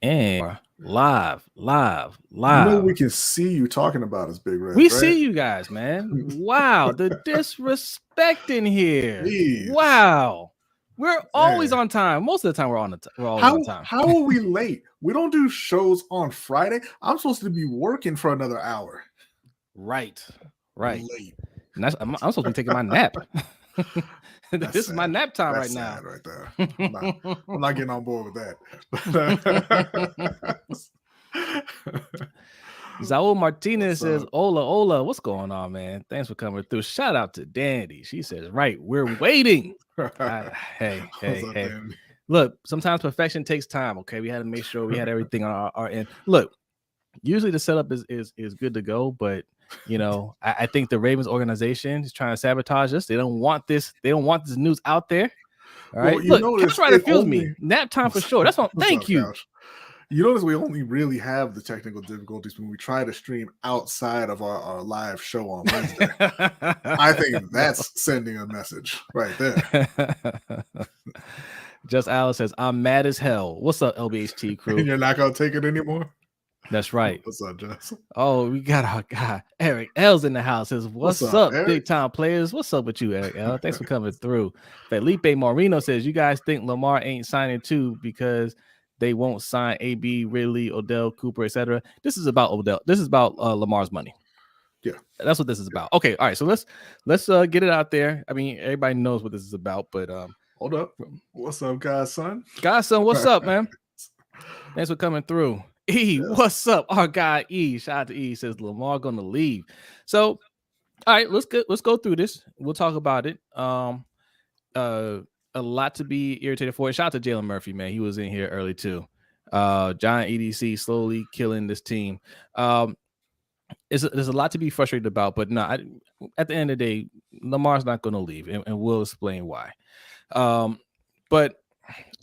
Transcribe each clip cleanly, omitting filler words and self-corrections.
And live. You know we can see you talking about us, Big Red, We right? see you guys, man. Wow, the disrespect in here. Jeez, Wow. We're always man. on time. Most of the time we're always on time. How are we late? We don't do shows on Friday. I'm supposed to be working for another hour. Right. Late. And I'm supposed to be taking my nap. That's This is my sad. nap time That's right now. sad right there. I'm not getting on board with that. Zaul Martinez What's says, up? Ola, what's going on, man? Thanks for coming through. Shout out to Dandy. She says, right, we're waiting. Hey. What's up, Dan? Look, sometimes perfection takes time, okay? We had to make sure we had everything on our end. Look, usually the setup is good to go, but you know, I think the Ravens organization is trying to sabotage us. They don't want this news out there. All right. Well, you Look, notice Couch Rider it feels me. only. Nap time for sure. That's what. What's Thank up, you. Couch? You notice we only really have the technical difficulties when we try to stream outside of our live show on Wednesday. I think that's sending a message right there. Just Alice says, I'm mad as hell. What's up, LBHT crew? And you're not going to take it anymore? That's right. What's up, Jess? Oh, we got our guy. Eric L's in the house. Says, what's up big time players? What's up with you, Eric L? Thanks for coming through. Felipe Moreno says, you guys think Lamar ain't signing too because they won't sign AB, Ridley, Odell, Cooper, etc. This is about Odell. This is about Lamar's money. Yeah, that's what this is about. Okay, all right. So let's get it out there. I mean, everybody knows what this is about, but hold up. What's up, Godson? Godson, what's up, man? Thanks for coming through. E, what's up? Our guy E, shout out to E, says Lamar gonna leave. So, all right, let's go through this. We'll talk about it. A lot to be irritated for. Shout out to Jalen Murphy, man. He was in here early too. Giant EDC slowly killing this team. There's a lot to be frustrated about, but no, at the end of the day, Lamar's not going to leave, and we'll explain why. But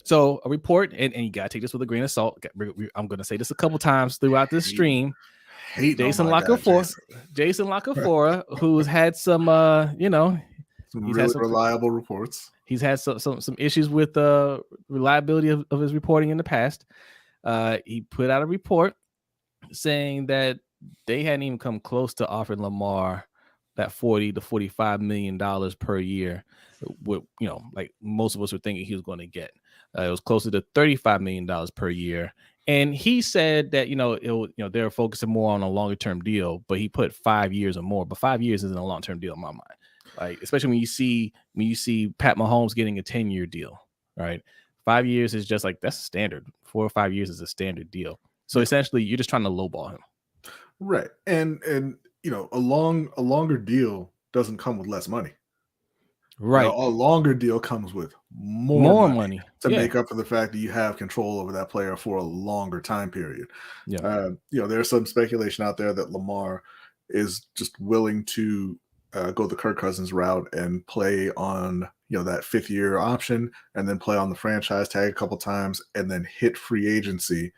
so a report, and you got to take this with a grain of salt. I'm going to say this a couple times throughout this stream. Jason La Confora, who's had some, he's had some reliable reports. He's had some issues with reliability of his reporting in the past. He put out a report saying that they hadn't even come close to offering Lamar that $40 to $45 million per year. What, like most of us were thinking he was going to get. It was closer to $35 million per year. And he said that, they're focusing more on a longer term deal, but he put 5 years or more. But 5 years isn't a long term deal in my mind. Like, especially when you see Pat Mahomes getting a 10-year deal, right? 5 years is just like, that's standard. 4 or 5 years is a standard deal. So essentially, you're just trying to lowball him. Right. And a longer deal doesn't come with less money. Right. A longer deal comes with more money to make up for the fact that you have control over that player for a longer time period. Yeah. There's some speculation out there that Lamar is just willing to go the Kirk Cousins route and play on, that 5th-year option, and then play on the franchise tag a couple times, and then hit free agency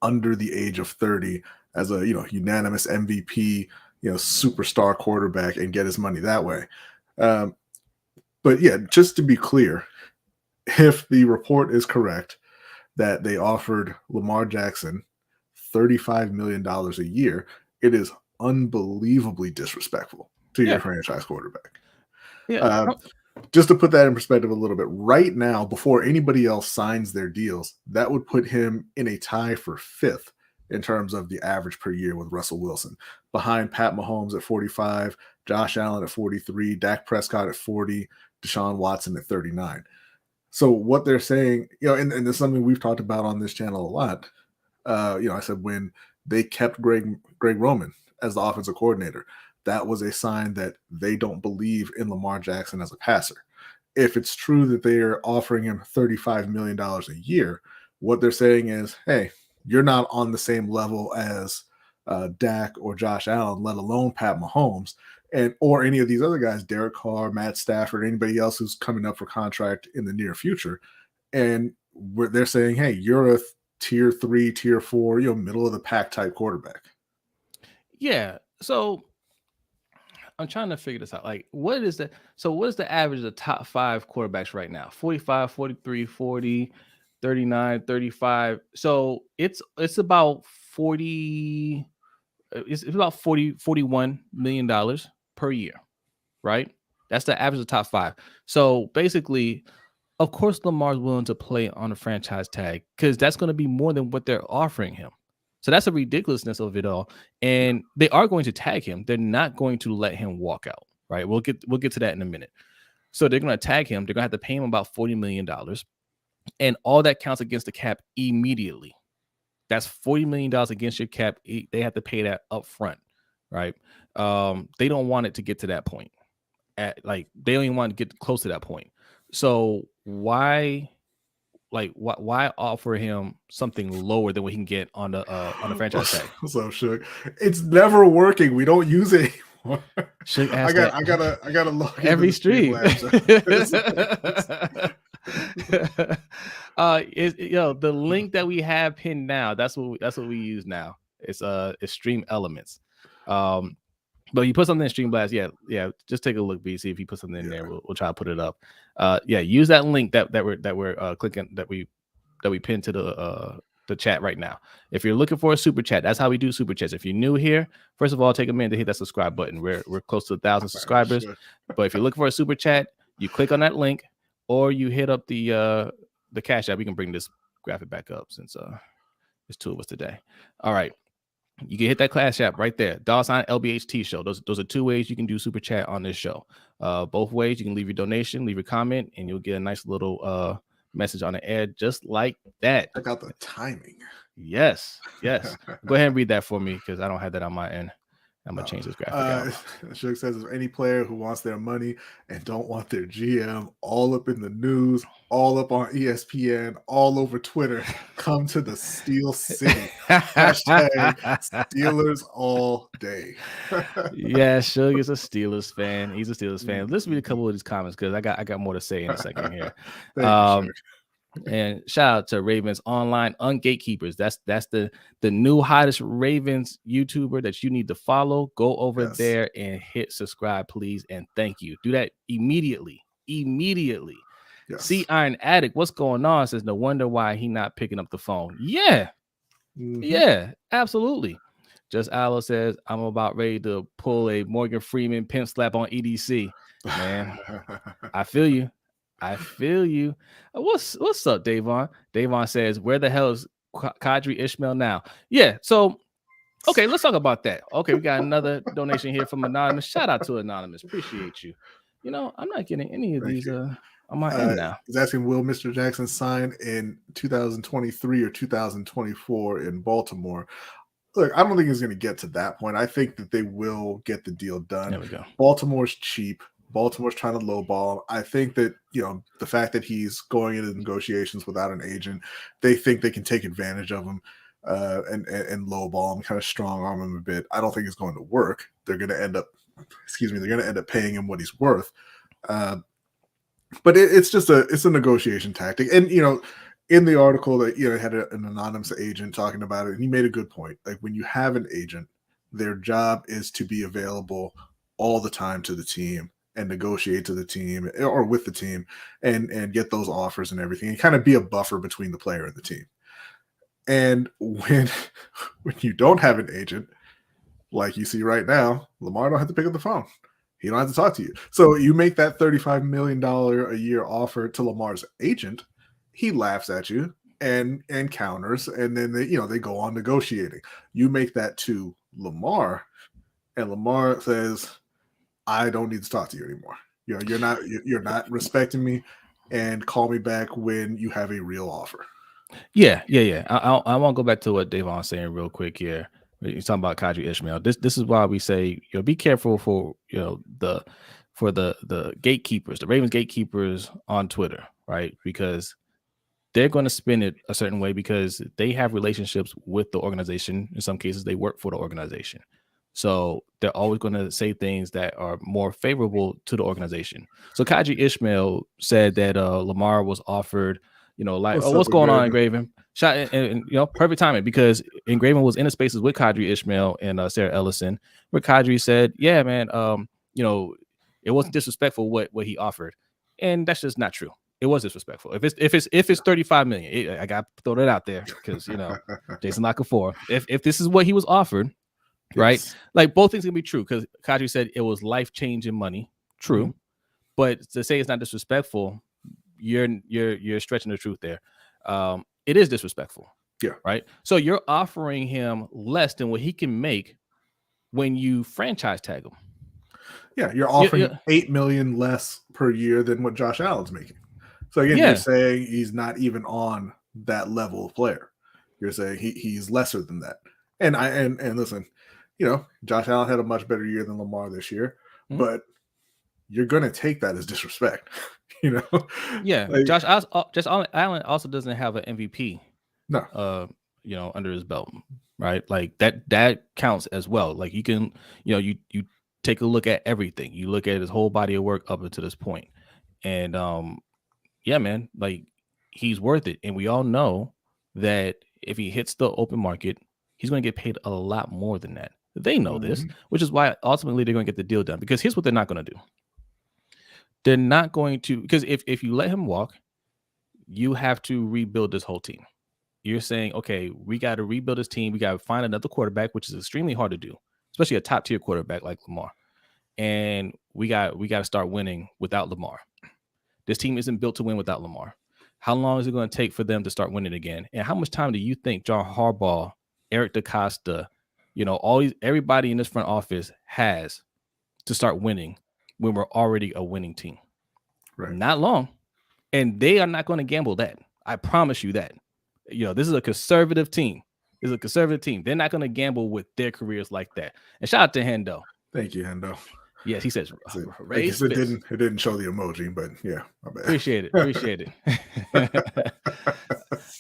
under the age of 30 as a unanimous MVP, superstar quarterback, and get his money that way. But yeah, just to be clear, if the report is correct that they offered Lamar Jackson $35 million a year, it is unbelievably disrespectful to your franchise quarterback. Yeah. Just to put that in perspective a little bit, right now, before anybody else signs their deals, that would put him in a tie for 5th in terms of the average per year with Russell Wilson, behind Pat Mahomes at 45, Josh Allen at 43, Dak Prescott at 40, Deshaun Watson at 39. So what they're saying, and it's something we've talked about on this channel a lot. I said when they kept Greg Roman as the offensive coordinator, that was a sign that they don't believe in Lamar Jackson as a passer. If it's true that they're offering him $35 million a year, what they're saying is, hey, you're not on the same level as Dak or Josh Allen, let alone Pat Mahomes, or any of these other guys, Derek Carr, Matt Stafford, anybody else who's coming up for contract in the near future. And they're saying, hey, you're a tier 3, tier 4, middle of the pack type quarterback. Yeah. So I'm trying to figure this out. Like, what is the average of the top 5 quarterbacks right now? 45, 43, 40. 39, 35. So it's about 40. It's about 41 million dollars per year, right? That's the average of the top 5. So basically, of course, Lamar's willing to play on a franchise tag because that's going to be more than what they're offering him. So that's a ridiculousness of it all. And they are going to tag him. They're not going to let him walk out, right? We'll get to that in a minute. So they're going to tag him. They're going to have to pay him about $40 million. And all that counts against the cap immediately. That's $40 million against your cap. They have to pay that up front, right? They don't want it to get to that point. They don't even want to get close to that point. So why offer him something lower than what he can get on the franchise tag? So Shook, it's never working. We don't use it anymore. I gotta log every stream. The link that we have pinned now, that's what we use now. It's Stream Elements. But you put something in Streamblast, yeah. Just take a look, B. See if you put something in there. We'll try to put it up. Use that link that we're clicking, that we pinned to the chat right now. If you're looking for a super chat, that's how we do super chats. If you're new here, first of all, take a minute to hit that subscribe button. We're close to 1,000 subscribers. But if you're looking for a super chat, you click on that link, or you hit up the Cash App. We can bring this graphic back up since there's 2 of us today. All right. You can hit that Cash App right there. $LBHT show. Those are 2 ways you can do super chat on this show. Both ways, you can leave your donation, leave your comment, and you'll get a nice little message on the air just like that. Check out the timing. Yes. Go ahead and read that for me because I don't have that on my end. I'm gonna change this graphic out. Shook says, if any player who wants their money and don't want their GM all up in the news, all up on ESPN, all over Twitter, come to the Steel City. Hashtag Steelers all day. Yeah, Shook is a Steelers fan. He's a Steelers fan. Let's read a couple of these comments because I got more to say in a second here. And shout out to Ravens Online Ungatekeepers. That's the new hottest Ravens YouTuber that you need to follow. Go over there and hit subscribe, please, and thank you. Do that immediately. Yes. See Iron Addict, what's going on? Says no wonder why he not picking up the phone. Yeah, absolutely. Just Aloe says I'm about ready to pull a Morgan Freeman pimp slap on EDC. Man, I feel you. What's up, Davon? Davon says, where the hell is Kadri Ishmael now? Yeah, so okay, let's talk about that. Okay, we got another donation here from Anonymous. Shout out to Anonymous. Appreciate you. You know, I'm not getting any of these on my end now. He's asking, will Mr. Jackson sign in 2023 or 2024 in Baltimore? Look, I don't think he's going to get to that point. I think that they will get the deal done. There we go. Baltimore's cheap. Baltimore's trying to lowball him. I think that, the fact that he's going into negotiations without an agent, they think they can take advantage of him and lowball him, kind of strong arm him a bit. I don't think it's going to work. They're going to end up paying him what he's worth. But it's a negotiation tactic. And, in the article that, had an anonymous agent talking about it, and he made a good point. Like, when you have an agent, their job is to be available all the time to the team and negotiate to the team or with the team and get those offers and everything and kind of be a buffer between the player and the team. And when you don't have an agent, like you see right now, Lamar don't have to pick up the phone. He don't have to talk to you. So you make that $35 million a year offer to Lamar's agent, he laughs at you and counters, and then they go on negotiating. You make that to Lamar, and Lamar says, I don't need to talk to you anymore. You're not respecting me, and call me back when you have a real offer. Yeah. I want to go back to what Davon's saying real quick here. You're talking about Kadri Ishmael. This is why we say, be careful for the gatekeepers, the Ravens gatekeepers on Twitter, right? Because they're going to spin it a certain way because they have relationships with the organization. In some cases, they work for the organization. So they're always going to say things that are more favorable to the organization. So Kadri Ishmael said that Lamar was offered, what's going on, Engraven? Perfect timing, because Engraven was in the spaces with Kadri Ishmael and Sarah Ellison, where Kadri said, yeah, man, it wasn't disrespectful what he offered. And that's just not true. It was disrespectful. If it's 35 million, I got to throw that out there because Jason La Confora. If this is what he was offered, right? Like both things can be true because Kadri said it was life changing money. True, but to say it's not disrespectful, you're stretching the truth there. It is disrespectful. Yeah. Right. So you're offering him less than what he can make when you franchise tag him. Yeah, you're offering $8 million less per year than what Josh Allen's making. So again, you're saying he's not even on that level of player. You're saying he's lesser than that. And listen, Josh Allen had a much better year than Lamar this year, but you're gonna take that as disrespect. Yeah, like, Josh Allen also doesn't have an MVP. No, under his belt, right? Like that counts as well. Like you can, you take a look at everything. You look at his whole body of work up until this point, and yeah, man, like he's worth it. And we all know that if he hits the open market, he's going to get paid a lot more than that. They know this, which is why ultimately they're going to get the deal done. Because here's what they're not going to do. They're not going to, because if you let him walk, you have to rebuild this whole team. You're saying, okay, we got to rebuild this team. We got to find another quarterback, which is extremely hard to do, especially a top tier quarterback like Lamar. And we got to start winning without Lamar. This team isn't built to win without Lamar. How long is it going to take for them to start winning again? And how much time do you think John Harbaugh, Eric DaCosta, everybody in this front office has to start winning when we're already a winning team? Right. Not long. And they are not going to gamble that. I promise you that. This is a conservative team. They're not going to gamble with their careers like that. And shout out to Hendo. Thank you, Hendo. Yes, he says. I guess it didn't show the emoji, but yeah, my bad. Appreciate it.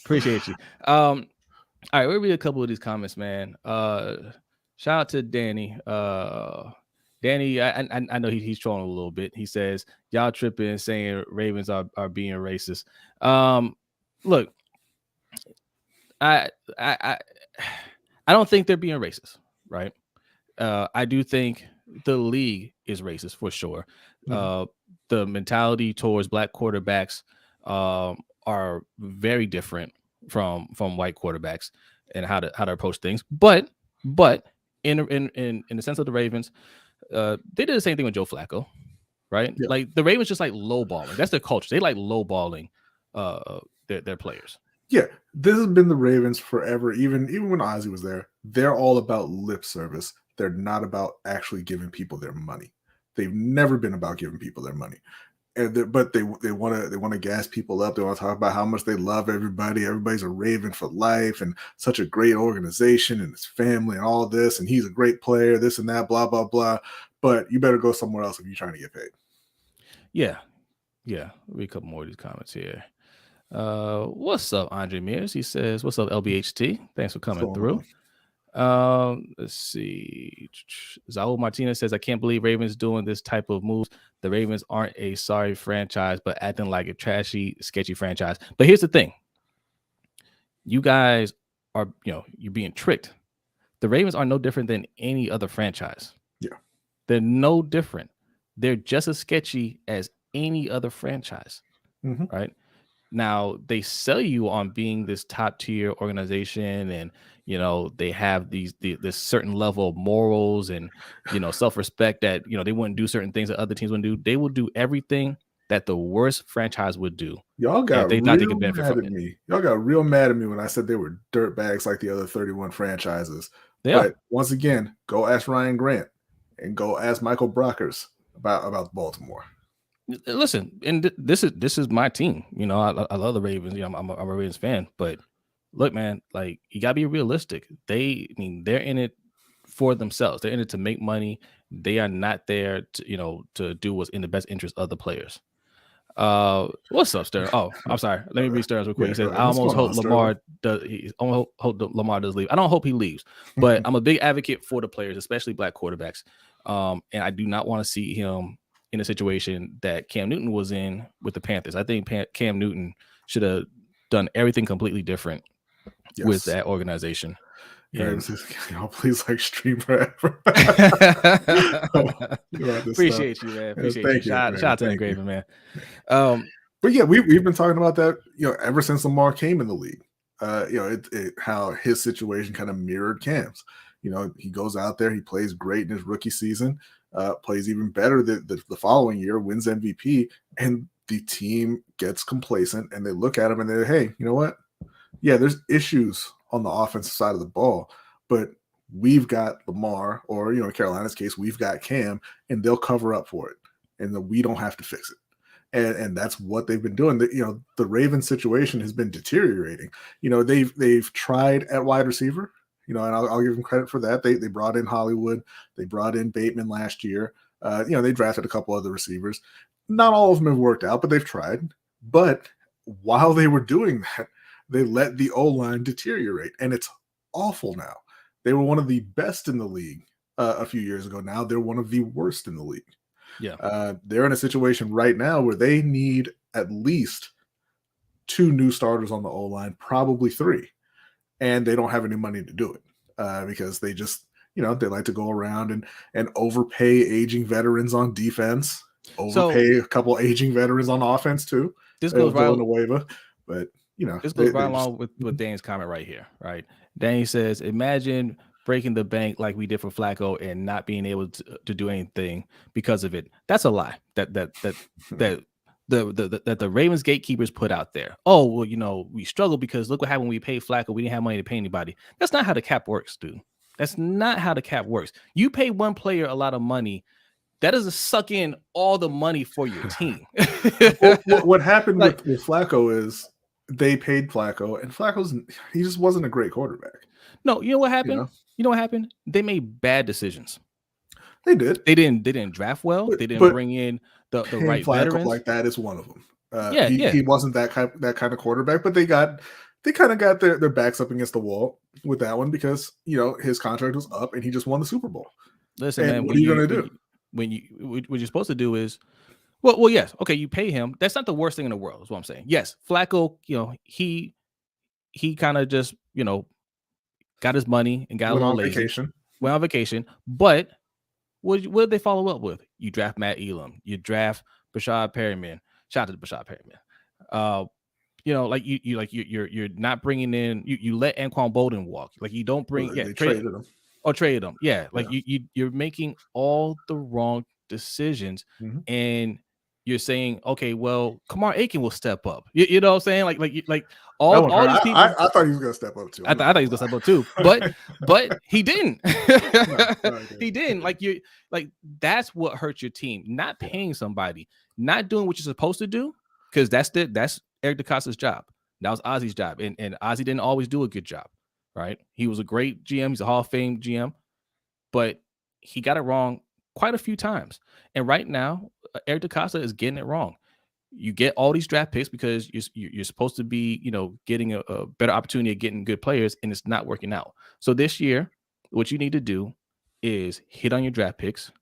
Appreciate you. All right, we'll read a couple of these comments, man. Shout out to Danny. Danny, I know he's trolling a little bit. He says y'all tripping, saying Ravens are being racist. Look, I don't think they're being racist, right? I do think the league is racist for sure. The mentality towards black quarterbacks are very different from white quarterbacks and how to approach things. But in the sense of the Ravens, they did the same thing with Joe Flacco, right? Yeah. Like the Ravens just like lowballing. That's their culture. They like lowballing their players. Yeah, this has been the Ravens forever. Even when Ozzie was there, they're all about lip service. They're not about actually giving people their money. They've never been about giving people their money, but they want to gas people up. They want to talk about how much they love everybody. Everybody's a Raven for life, and such a great organization, and his family, and all this. And he's a great player. This and that, blah blah blah. But you better go somewhere else if you're trying to get paid. Yeah. Read a couple more of these comments here. What's up, Andre Mears? He says, "What's up, LBHT? Thanks for coming through." Let's see. Zaul Martinez says, "I can't believe Ravens doing this type of moves. The Ravens aren't a sorry franchise, but acting like a trashy, sketchy franchise." But here's the thing: you guys are, you're being tricked. The Ravens are no different than any other franchise. Yeah, they're no different. They're just as sketchy as any other franchise, right? Now they sell you on being this top tier organization, and they have this certain level of morals and self-respect that they wouldn't do certain things that other teams wouldn't do. They will do everything that the worst franchise would do. Y'all got real mad at me. Y'all got real mad at me when I said they were dirtbags like the other 31 franchises. But once again, go ask Ryan Grant and go ask Michael Brockers about Baltimore. Listen, and this is my team. I love the Ravens. I'm a Ravens fan, but look, man, like you gotta be realistic. They're in it for themselves. They're in it to make money. They are not there to do what's in the best interest of the players. What's up, Stern? Oh, I'm sorry. Let me read Stearns real quick. He says, "I almost hope Lamar does. Hope Lamar does leave. I don't hope he leaves, but I'm a big advocate for the players, especially black quarterbacks. And I do not want to see him in a situation that Cam Newton was in with the Panthers. I think Cam Newton should have done everything completely different with that organization." Please stream forever. Appreciate you, man. Appreciate you. Shout out to Engraven, man. But yeah, we've been talking about that, ever since Lamar came in the league. How his situation kind of mirrored Cam's. He goes out there, he plays great in his rookie season, plays even better the following year, wins MVP, and the team gets complacent and they look at him and they're, hey, you know what? Yeah, there's issues on the offensive side of the ball, but we've got Lamar, or in Carolina's case, we've got Cam, and they'll cover up for it, and then we don't have to fix it. And that's what they've been doing. The Ravens situation has been deteriorating. They've tried at wide receiver. And I'll give them credit for that. They brought in Hollywood, they brought in Bateman last year. They drafted a couple other receivers. Not all of them have worked out, but they've tried. But while they were doing that, they let the O-line deteriorate, and it's awful now. They were one of the best in the league a few years ago. Now they're one of the worst in the league. Yeah. They're in a situation right now where they need at least 2 new starters on the O-line, probably 3, and they don't have any money to do it because they just, they like to go around and overpay aging veterans on defense, overpay a couple aging veterans on offense too. This goes right, but this goes right along with Danny's comment right here, right? Danny says, imagine breaking the bank like we did for Flacco and not being able to do anything because of it. That's a lie that the Ravens gatekeepers put out there. Oh, well, we struggled because look what happened when we paid Flacco. We didn't have money to pay anybody. That's not how the cap works, dude. That's not how the cap works. You pay one player a lot of money, that doesn't suck in all the money for your team. What happened with Flacco is they paid Flacco, and he just wasn't a great quarterback. No, you know what happened? You know what happened? They made bad decisions. They did. They didn't draft well. They didn't bring in the right Flacco veterans. Like that is one of them. He wasn't that kind of quarterback, but they kind of got their backs up against the wall with that one because his contract was up and he just won the Super Bowl. Listen, man, what are you going to do? What you're supposed to do is, well, yes, okay, you pay him. That's not the worst thing in the world, is what I'm saying. Yes, Flacco, he kind of just, got his money and got a little lazy. Went on vacation. But what did they follow up with? You draft Matt Elam. You draft Bashad Perryman. Shout out to Bashad Perryman. You're not bringing in. You let Anquan Bolden walk. Like you don't bring. They traded him. Or traded him. Yeah, you're making all the wrong decisions, and you're saying, okay, well, Kamar Aiken will step up. You know what I'm saying? Like all these people. I thought he was gonna step up too. I thought he was gonna step up too, but he didn't. He didn't. Like that's what hurts your team. Not paying somebody, not doing what you're supposed to do, because that's Eric DeCosta's job. That was Ozzy's job, and Ozzy didn't always do a good job. Right? He was a great GM. He's a Hall of Fame GM, but he got it wrong quite a few times. And right now, Eric DeCosta is getting it wrong. You get all these draft picks because you're supposed to be, getting a better opportunity of getting good players, and it's not working out. So this year, what you need to do is hit on your draft picks.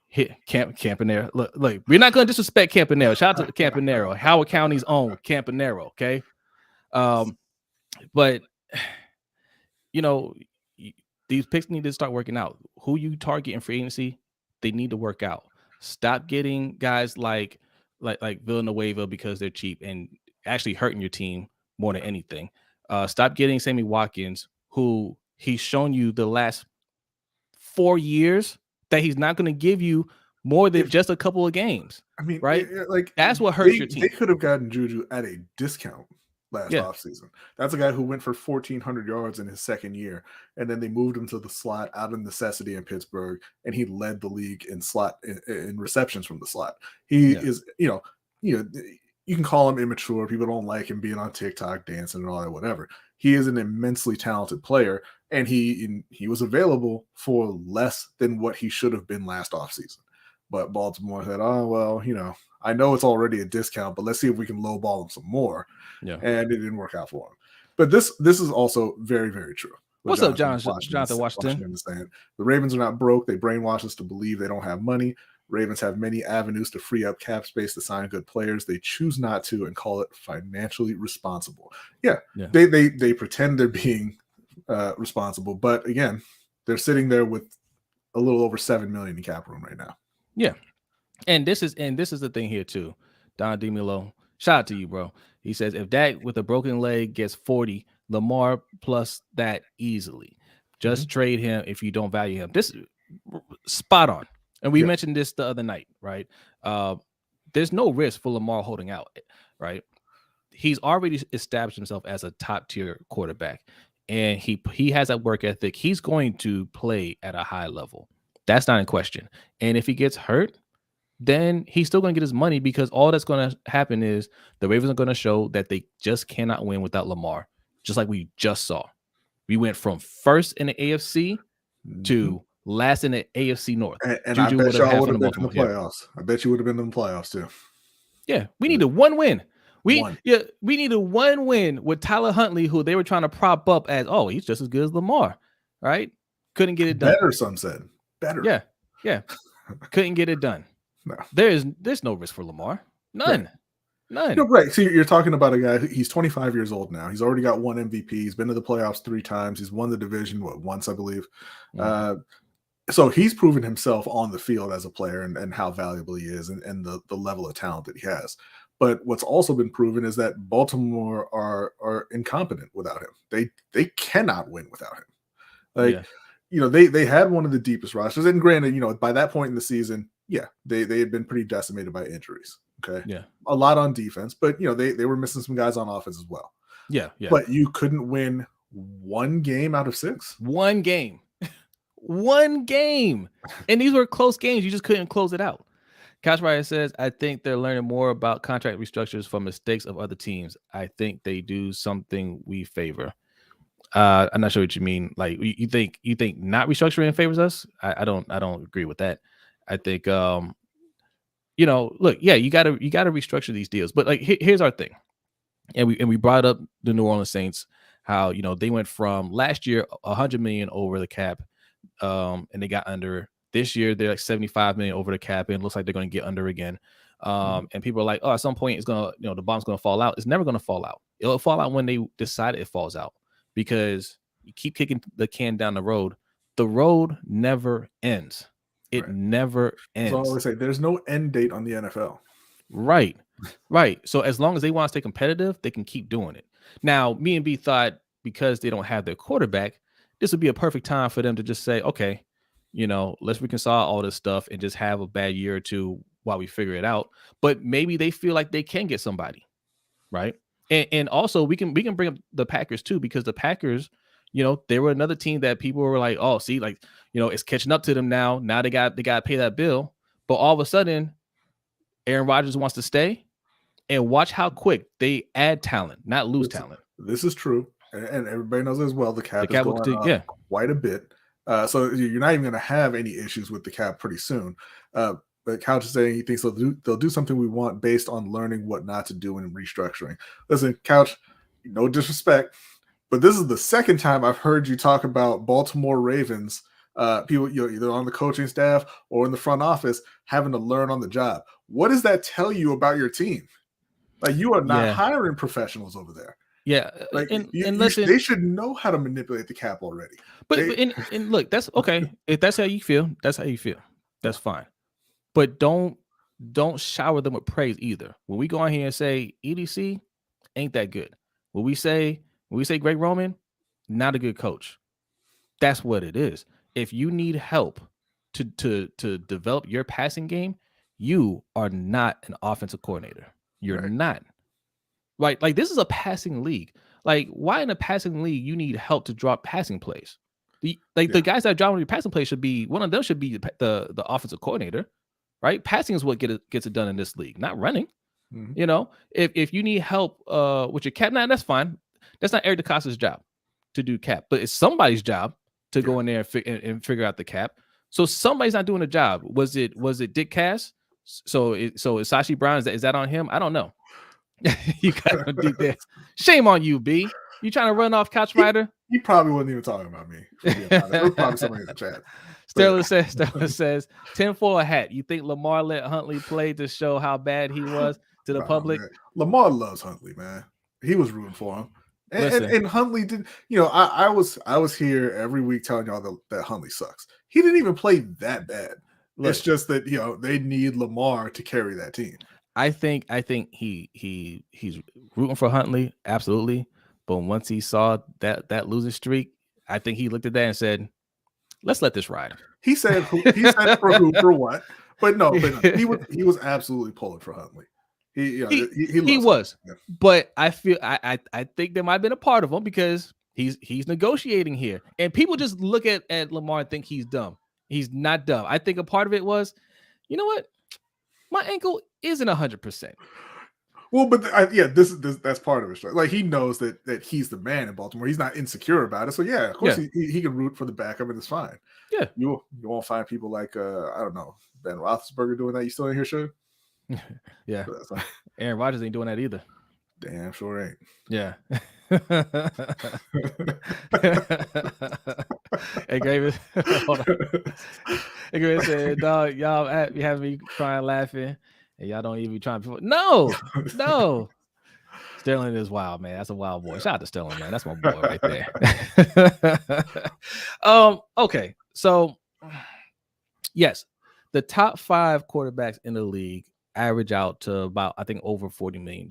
Hit Campanaro. Look, we're not going to disrespect Campanaro. Shout out to Campanaro, Howard County's own Campanaro. Okay, but these picks need to start working out. Who you target in free agency, they need to work out. Stop getting guys like Villanueva because they're cheap and actually hurting your team more than anything. Stop getting Sammy Watkins, who he's shown you the last 4 years that he's not going to give you more than just a couple of games. I mean, right? That's what hurts your team. They could have gotten Juju at a discount last offseason. That's a guy who went for 1,400 yards in his second year, and then they moved him to the slot out of necessity in Pittsburgh, and he led the league in slot in receptions from the slot. He is, you can call him immature. People don't like him being on TikTok dancing and all that, whatever. He is an immensely talented player, and he was available for less than what he should have been last offseason. But Baltimore said, oh, well, I know it's already a discount, but let's see if we can lowball him some more. Yeah. And it didn't work out for him. But this is also very, very true. What's up, Jonathan Washington? The Ravens are not broke. They brainwash us to believe they don't have money. Ravens have many avenues to free up cap space to sign good players. They choose not to and call it financially responsible. Yeah. They pretend they're being responsible, but again, they're sitting there with a little over $7 million in cap room right now. Yeah. And this is the thing here too. Don DeMilo, Shout out to you, bro. He says if Dak with a broken leg gets 40, Lamar plus that easily. Just trade him if you don't value him. This is spot on. And we mentioned this the other night, right? There's no risk for Lamar holding out, right? He's already established himself as a top tier quarterback, and he has that work ethic. He's going to play at a high level. That's not in question. And if he gets hurt, then he's still going to get his money, because all that's going to happen is the Ravens are going to show that they just cannot win without Lamar, just like we just saw. We went from first in the AFC to last in the AFC North. And Juju I bet y'all would have been in the playoffs. I bet you would have been in the playoffs too. Yeah, we needed one win. We needed one win with Tyler Huntley, who they were trying to prop up as, oh, he's just as good as Lamar, right? Couldn't get it done. Better, some said. Better. Yeah. Couldn't get it done. No. There's no risk for Lamar. None. Right. None. No, right. So you're talking about a guy, he's 25 years old now. He's already got one MVP. He's been to the playoffs 3 times. He's won the division, once, I believe. So he's proven himself on the field as a player and how valuable he is and the level of talent that he has. But what's also been proven is that Baltimore are incompetent without him. They cannot win without him. They had one of the deepest rosters. And granted, by that point in the season, they had been pretty decimated by injuries. Okay. Yeah. A lot on defense, but they were missing some guys on offense as well. Yeah. But you couldn't win one game out of 6. One game. One game. And these were close games. You just couldn't close it out. Couch Rider says, I think they're learning more about contract restructures from mistakes of other teams. I think they do something we favor. I'm not sure what you mean. Like you think not restructuring favors us? I don't agree with that. I think look, you gotta restructure these deals. But like here's our thing. And we brought up the New Orleans Saints, how they went from last year $100 million over the cap, and they got under. This year they're like $75 million over the cap, and it looks like they're going to get under again. And people are like, oh, at some point it's gonna, the bomb's gonna fall out. It's never gonna fall out. It'll fall out when they decide it falls out, because you keep kicking the can down the road. The road never ends. It never ends. So I always say there's no end date on the NFL. Right. So as long as they want to stay competitive, they can keep doing it. Now, me and B thought because they don't have their quarterback, this would be a perfect time for them to just say, okay, let's reconcile all this stuff and just have a bad year or two while we figure it out. But maybe they feel like they can get somebody, right? And also we can bring up the Packers too, because the Packers, they were another team that people were like, oh, see, like, it's catching up to them now. Now they got to pay that bill. But all of a sudden, Aaron Rodgers wants to stay, and watch how quick they add talent, not lose talent. This is true, and everybody knows as well. The cap is going up quite a bit. So you're not even going to have any issues with the cap pretty soon. But Couch is saying he thinks they'll do something we want based on learning what not to do and restructuring. Listen, Couch, no disrespect, but this is the second time I've heard you talk about Baltimore Ravens, people either on the coaching staff or in the front office having to learn on the job. What does that tell you about your team? Like, you are not hiring professionals over there. Yeah, like listen, they should know how to manipulate the cap already. But look, that's okay. If that's how you feel, that's how you feel. That's fine. But don't shower them with praise either. When we go on here and say EDC ain't that good, when we say Greg Roman, not a good coach. That's what it is. If you need help to develop your passing game, you are not an offensive coordinator. You're not. Right? Like, this is a passing league. Like, why in a passing league you need help to drop passing plays? The guys that drop your passing plays should be one of them. Should be the offensive coordinator, right? Passing is what gets it done in this league, not running. Mm-hmm. If you need help with your cap, that's fine. That's not Eric DeCosta's job to do cap, but it's somebody's job to go in there and figure out the cap. So somebody's not doing the job. Was it Dick Cass? So is Sashi Brown? Is that on him? I don't know. You got to do this. Shame on you, B. You trying to run off Couch Rider? He probably wasn't even talking about me. There was probably somebody in the chat. Sterling says, 10 for a hat. You think Lamar let Huntley play to show how bad he was to the public? Man. Lamar loves Huntley, man. He was rooting for him. And Huntley did, I was here every week telling y'all that Huntley sucks. He didn't even play that bad. It's just that, they need Lamar to carry that team. I think he's rooting for Huntley, absolutely. But once he saw that losing streak, I think he looked at that and said, "Let's let this ride." He said for what? But no, he was absolutely pulling for Huntley. He was. Yeah. But I feel I think there might have been a part of him because he's negotiating here, and people just look at Lamar and think he's dumb. He's not dumb. I think a part of it was, you know what, my ankle isn't 100%. Well, but that's part of it. Right? Like he knows that he's the man in Baltimore. He's not insecure about it. So yeah, of course he can root for the backup and it's fine. Yeah, you won't find people like I don't know, Ben Roethlisberger doing that. You still in here, sure? Yeah, Aaron Rodgers ain't doing that either. Damn sure ain't. Yeah. Hey, Graven. Hold on. Hey, Graven said, "Dog, y'all be having me crying, laughing, and y'all don't even be trying to." No. Sterling is wild, man. That's a wild boy. Shout out to Sterling, man. That's my boy right there. Okay, so yes, the top 5 quarterbacks in the league average out to about, I think, over $40 million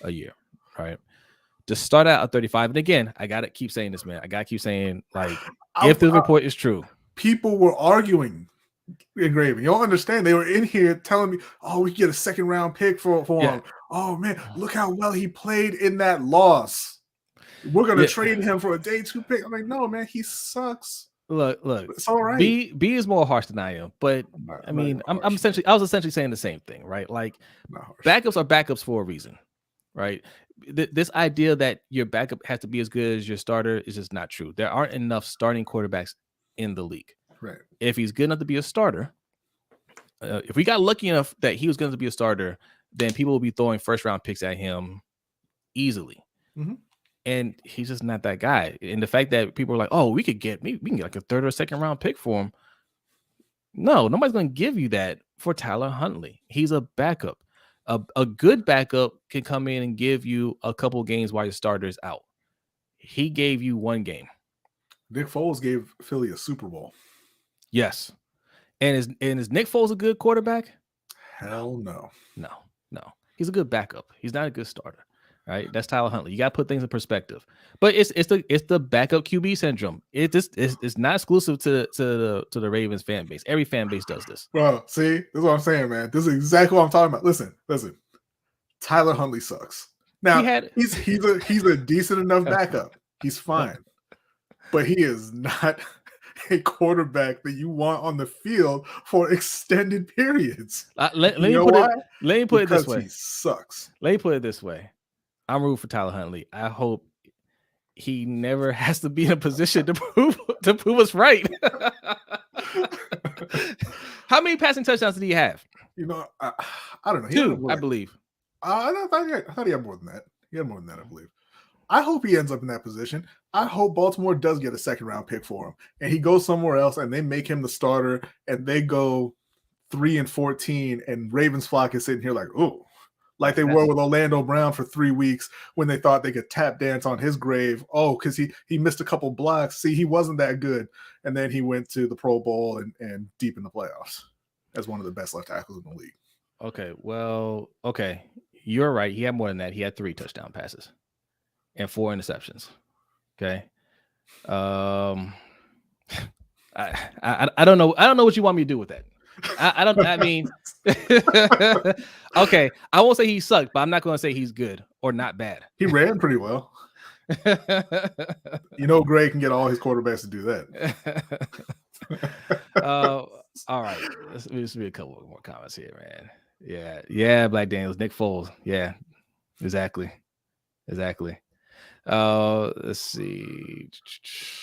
a year, right? To start out at 35, and again, I gotta keep saying this, man. I gotta keep saying, like, if the report is true, people were arguing. Engraving, you don't understand. They were in here telling me, "Oh, we get a 2nd round pick for him. Oh man, look how well he played in that loss. We're gonna trade him for a day 2 pick." I'm like, "No, man, he sucks." Look, it's all right. B is more harsh than I am, but I mean, I was essentially saying the same thing, right? Like, backups are backups for a reason, right? This idea that your backup has to be as good as your starter is just not true. There aren't enough starting quarterbacks in the league. Right. If he's good enough to be a starter, if we got lucky enough that he was going to be a starter, then people will be throwing 1st round picks at him easily. Mm-hmm. And he's just not that guy. And the fact that people are like, "Oh, we can get like a 3rd or 2nd round pick for him." No, nobody's going to give you that for Tyler Huntley. He's a backup. A good backup can come in and give you a couple games while your starter is out. He gave you 1 game. Nick Foles gave Philly a Super Bowl. Yes. And is Nick Foles a good quarterback? Hell no. No. He's a good backup. He's not a good starter. Right? That's Tyler Huntley. You got to put things in perspective. But it's the backup QB syndrome. It's not exclusive to the Ravens fan base. Every fan base does this. Well, see, this is what I'm saying, man. This is exactly what I'm talking about. Listen. Tyler Huntley sucks. Now he's a decent enough backup. He's fine. But he is not a quarterback that you want on the field for extended periods. Let me put it this way. He sucks. Let me put it this way. I'm rooting for Tyler Huntley. I hope he never has to be in a position to prove us right. How many passing touchdowns did he have? I don't know. 2, I believe. I thought he had more than that. He had more than that, I believe. I hope he ends up in that position. I hope Baltimore does get a 2nd round pick for him, and he goes somewhere else, and they make him the starter, and they go 3-14, and Ravens flock is sitting here like, "Oh," like they were with Orlando Brown for 3 weeks when they thought they could tap dance on his grave. Oh, because he missed a couple blocks. See, he wasn't that good, and then he went to the Pro Bowl and deep in the playoffs as one of the best left tackles in the league. Okay, you're right. He had more than that. He had 3 touchdown passes and 4 interceptions. Okay. I don't know. I don't know what you want me to do with that. I mean, okay. I won't say he sucked, but I'm not going to say he's good or not bad. He ran pretty well. Gray can get all his quarterbacks to do that. All right. Let's be a couple more comments here, man. Yeah. Black Daniels, Nick Foles. Yeah, exactly. Let's see.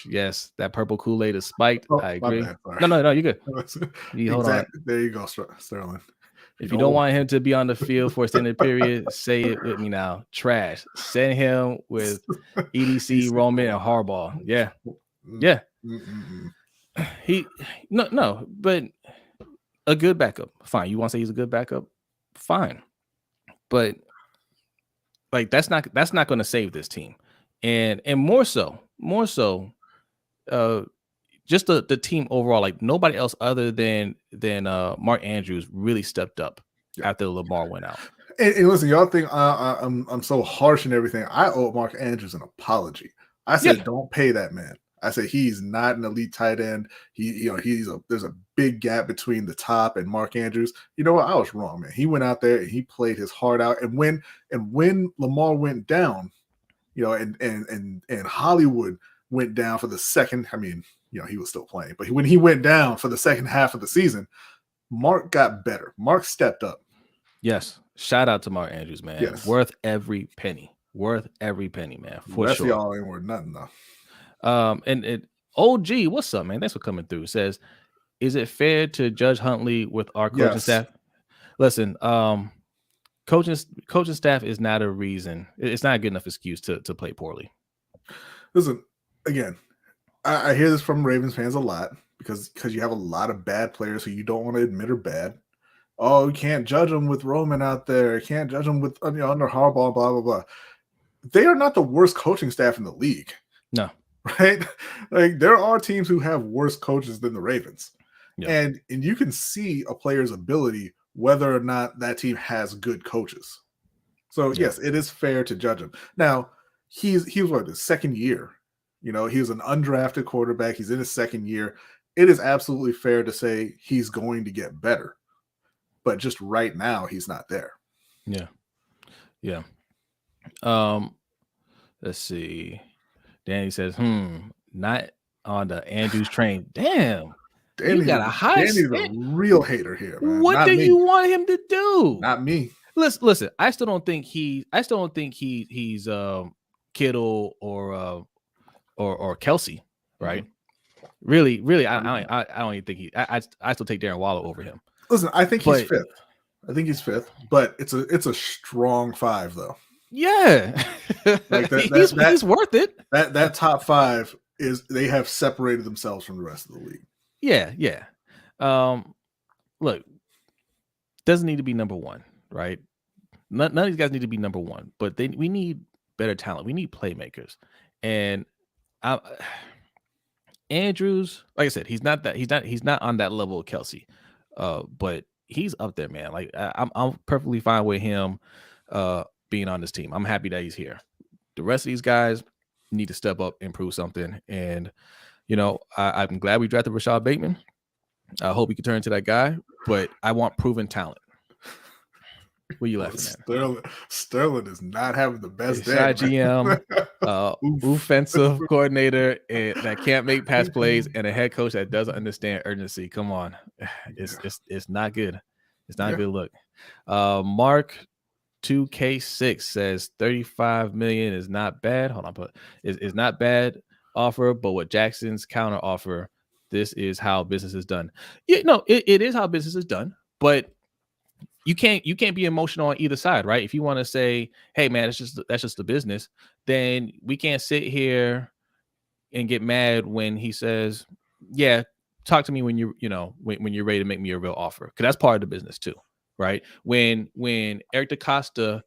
Yes, that purple Kool-Aid is spiked. I agree. No, you're good. Hold on. There you go, Sterling. If you don't want him to be on the field for extended period, say it with me now. Trash. Send him with EDC, Roman, and Harbaugh. Yeah. But a good backup. Fine. You want to say he's a good backup? Fine. But like that's not going to save this team. And more so, just the team overall. Like nobody else other than Mark Andrews really stepped up after Lamar went out. And listen, y'all think I'm so harsh and everything. I owe Mark Andrews an apology. I said, don't pay that man. I said he's not an elite tight end. There's a big gap between the top and Mark Andrews. You know what? I was wrong, man. He went out there and he played his heart out. And when Lamar went down, and Hollywood went down for the second. I mean, he was still playing, but when he went down for the second half of the season, Mark got better. Mark stepped up. Yes. Shout out to Mark Andrews, man. Yes. Worth every penny. Worth every penny, man. For sure. Y'all ain't worth nothing though. And OG, what's up, man? Thanks for coming through. It says, is it fair to judge Huntley with our coaching staff? Listen, coaching staff is not a reason. It's not a good enough excuse to play poorly. Listen, again, I hear this from Ravens fans a lot because you have a lot of bad players who you don't want to admit are bad. Oh, you can't judge them with Roman out there. You can't judge them with under Harbaugh, blah, blah, blah. They are not the worst coaching staff in the league. No. Right? Like, there are teams who have worse coaches than the Ravens. Yeah. And you can see a player's ability whether or not that team has good coaches. So, yes, it is fair to judge him. Now, he was his second year. He was an undrafted quarterback. He's in his second year. It is absolutely fair to say he's going to get better. But just right now, he's not there. Yeah. Yeah. Let's see. Danny says, not on the Andrews train. Damn. You got a high. Danny's a real hater here, man. What do you want him to do? Not me. Listen. I still don't think he's Kittle or Kelsey, right? Really, I don't even think I still take Darren Waller over him. Listen, I think he's fifth. But it's a strong 5 though. Yeah, like he's worth it. That top 5 they have separated themselves from the rest of the league. Yeah. Look, doesn't need to be number 1, right? None of these guys need to be number 1, but we need better talent. We need playmakers, and Andrews, like I said, he's not on that level of Kelsey, but he's up there, man. Like I'm perfectly fine with him being on this team. I'm happy that he's here. The rest of these guys need to step up and prove something. And I'm glad we drafted Rashad Bateman. I hope he can turn into that guy, but I want proven talent. What are you laughing at? Sterling is not having the best day. GM, offensive coordinator that can't make pass plays, and a head coach that doesn't understand urgency. Come on, it's not good. It's not a good look. Mark 2K6 says $35 million is not bad. Hold on, but is not bad offer, but with Jackson's counter offer, this is how business is done. It is how business is done, but you can't be emotional on either side, right? If you want to say, hey man, that's just the business, then we can't sit here and get mad when he says, yeah, talk to me when when you're ready to make me a real offer, because that's part of the business too, right? When Eric DeCosta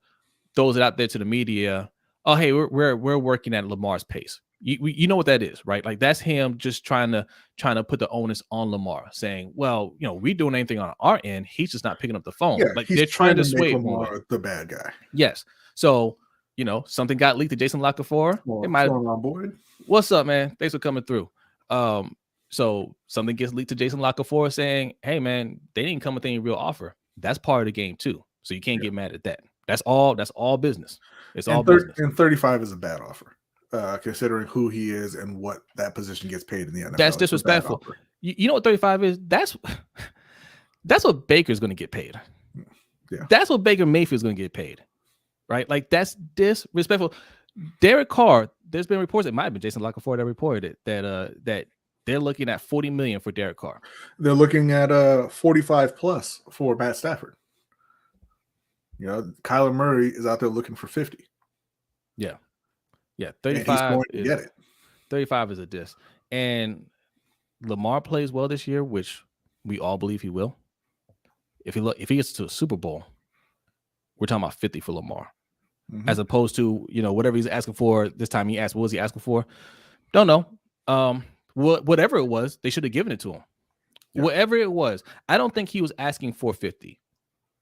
throws it out there to the media, oh hey, we're working at Lamar's pace. You know what that is, right? Like that's him just trying to put the onus on Lamar, saying, well, we doing anything on our end, he's just not picking up the phone. Yeah, like he's they're trying to sway Lamar the bad guy. Yes. So something got leaked to Jason La Confora. On board. What's up, man? Thanks for coming through. So something gets leaked to Jason La Confora saying, hey man, they didn't come with any real offer. That's part of the game too. So you can't get mad at that. That's all business. It's all business. And 35 is a bad offer. Considering who he is and what that position gets paid in the NFL. That's disrespectful. You know what 35 is? That's what Baker's going to get paid. Yeah. That's what Baker Mayfield's going to get paid, right? Like that's disrespectful. Derek Carr, there's been reports, it might have been Jason La Confora that reported it, that they're looking at $40 million for Derek Carr. They're looking at 45 plus for Matt Stafford. Kyler Murray is out there looking for 50. Yeah. Yeah, 35 is get it. 35 is a diss. And Lamar plays well this year, which we all believe he will. If he gets to a Super Bowl, we're talking about 50 for Lamar. Mm-hmm. As opposed to, whatever he's asking for this time. He asked, what was he asking for? Don't know. Whatever it was, they should have given it to him. Yeah. Whatever it was. I don't think he was asking for 50.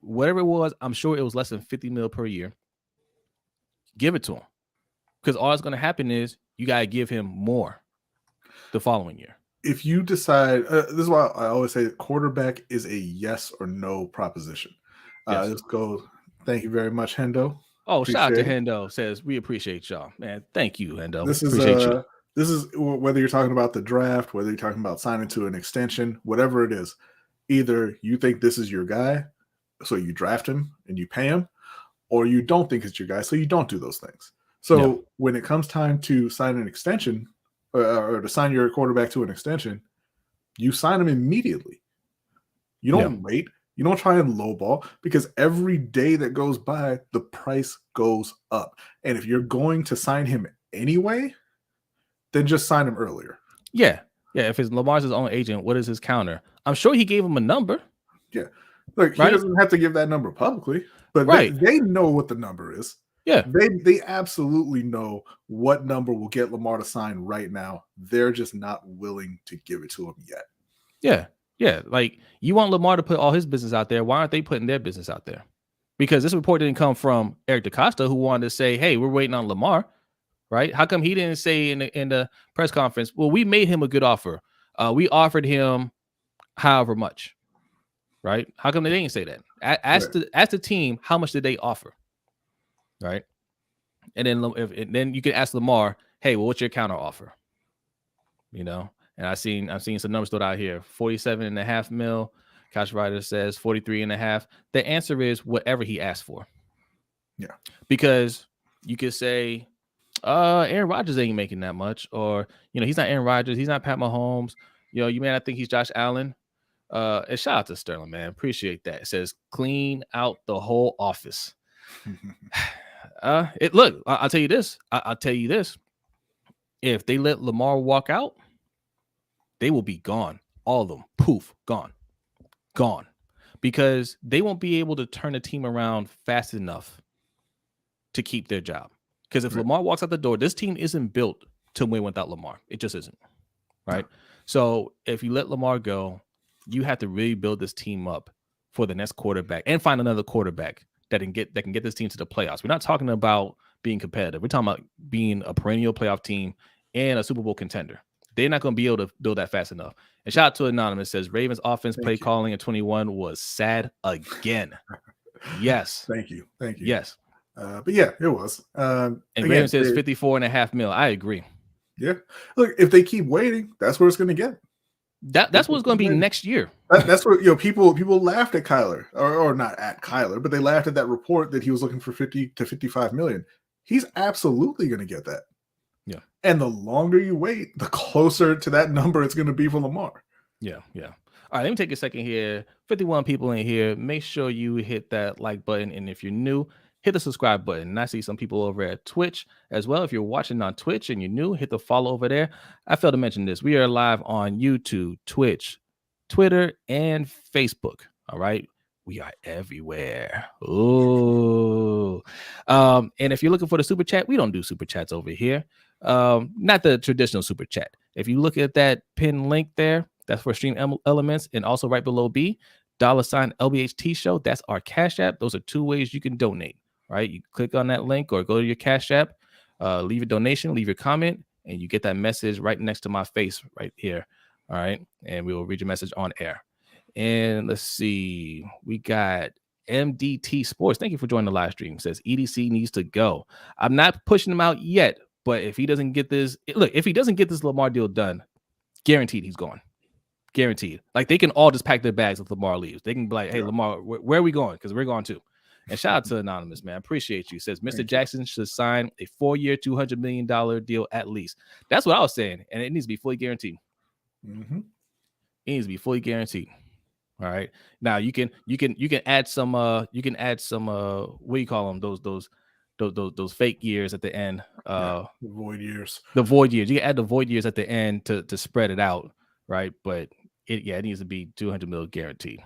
whatever it was, I'm sure it was less than $50 million per year. Give it to him, because all that's going to happen is you got to give him more the following year. If you decide, this is why I always say quarterback is a yes or no proposition. Yes. Let's go. Thank you very much, Hendo. Oh, shout out to Hendo. Says we appreciate y'all, man. Thank you, Hendo. This is whether you're talking about the draft, whether you're talking about signing to an extension, whatever it is. Either you think this is your guy, so you draft him and you pay him, or you don't think it's your guy, so you don't do those things. So when it comes time to sign an extension or to sign your quarterback to an extension, you sign him immediately. You don't wait. You don't try and lowball, because every day that goes by, the price goes up. And if you're going to sign him anyway, then just sign him earlier. Yeah. If Lamar's his own agent, what is his counter? I'm sure he gave him a number. Yeah. Look, he doesn't have to give that number publicly, but they know what the number is. Yeah. They absolutely know what number will get Lamar to sign right now. They're just not willing to give it to him yet. Yeah. Yeah. Like, you want Lamar to put all his business out there. Why aren't they putting their business out there? Because this report didn't come from Eric DeCosta, who wanted to say, hey, we're waiting on Lamar. Right? How come he didn't say in the press conference, well, we made him a good offer. We offered him however much. Right? How come they didn't say that? Ask the team, how much did they offer? Right? And then you can ask Lamar, hey, well, what's your counter offer? You know, and I've seen some numbers thrown out here. 47.5 mil. Couch Rider says 43.5. The answer is whatever he asked for. Yeah. Because you could say, Aaron Rodgers ain't making that much, or he's not Aaron Rodgers, he's not Pat Mahomes. You may not think he's Josh Allen. And shout out to Sterling, man. Appreciate that. It says clean out the whole office. Look, I'll tell you this. I'll tell you this. If they let Lamar walk out, they will be gone. All of them. Poof, gone. Gone. Because they won't be able to turn the team around fast enough to keep their job. Because if Lamar walks out the door, this team isn't built to win without Lamar. It just isn't. Right? No. So if you let Lamar go, you have to really build this team up for the next quarterback and find another quarterback that can get this team to the playoffs. We're not talking about being competitive. We're talking about being a perennial playoff team and a Super Bowl contender. They're not going to be able to build that fast enough. And shout out to Anonymous, says Ravens offense play calling in 21 was sad again. Yes. Thank you. Yes. But yeah, it was. And Ravens says 54.5 mil. I agree. Yeah. Look, if they keep waiting, that's where it's going to get. That's what it's going to be next year. That's what people laughed at Kyler, or not at Kyler, but they laughed at that report that he was looking for 50 to 55 million. He's absolutely going to get that. Yeah. And the longer you wait, the closer to that number it's going to be for Lamar. Yeah. All right, let me take a second here. 51 people in here. Make sure you hit that like button, and if you're new, hit the subscribe button. And I see some people over at Twitch as well. If you're watching on Twitch and you're new, hit the follow over there. I failed to mention this. We are live on YouTube, Twitch, Twitter, and Facebook. All right. We are everywhere. Oh. And if you're looking for the super chat, we don't do super chats over here. Not the traditional super chat. If you look at that pin link there, that's for Stream Elements, and also right below $, $LBHT show. That's our Cash App. Those are two ways you can donate. Right, you click on that link or go to your Cash App, leave a donation, leave your comment, and you get that message right next to my face right here. All right, and we will read your message on air. And let's see, we got MDT Sports. Thank you for joining the live stream. Says EDC needs to go. I'm not pushing him out yet, but if he doesn't get this, if he doesn't get this Lamar deal done, guaranteed he's going. Guaranteed. Like, they can all just pack their bags if Lamar leaves. They can be like, hey, Lamar, where are we going? Because we're going too. And shout out to Anonymous, man. Appreciate you. Says Mr. Jackson should sign a 4-year, $200 million deal at least. That's what I was saying, and it needs to be fully guaranteed. Mm-hmm. It needs to be fully guaranteed. All right. Now you can add some what do you call them? Those fake years at the end. The void years. The void years. You can add the void years at the end to spread it out, right? But it needs to be $200 million guaranteed.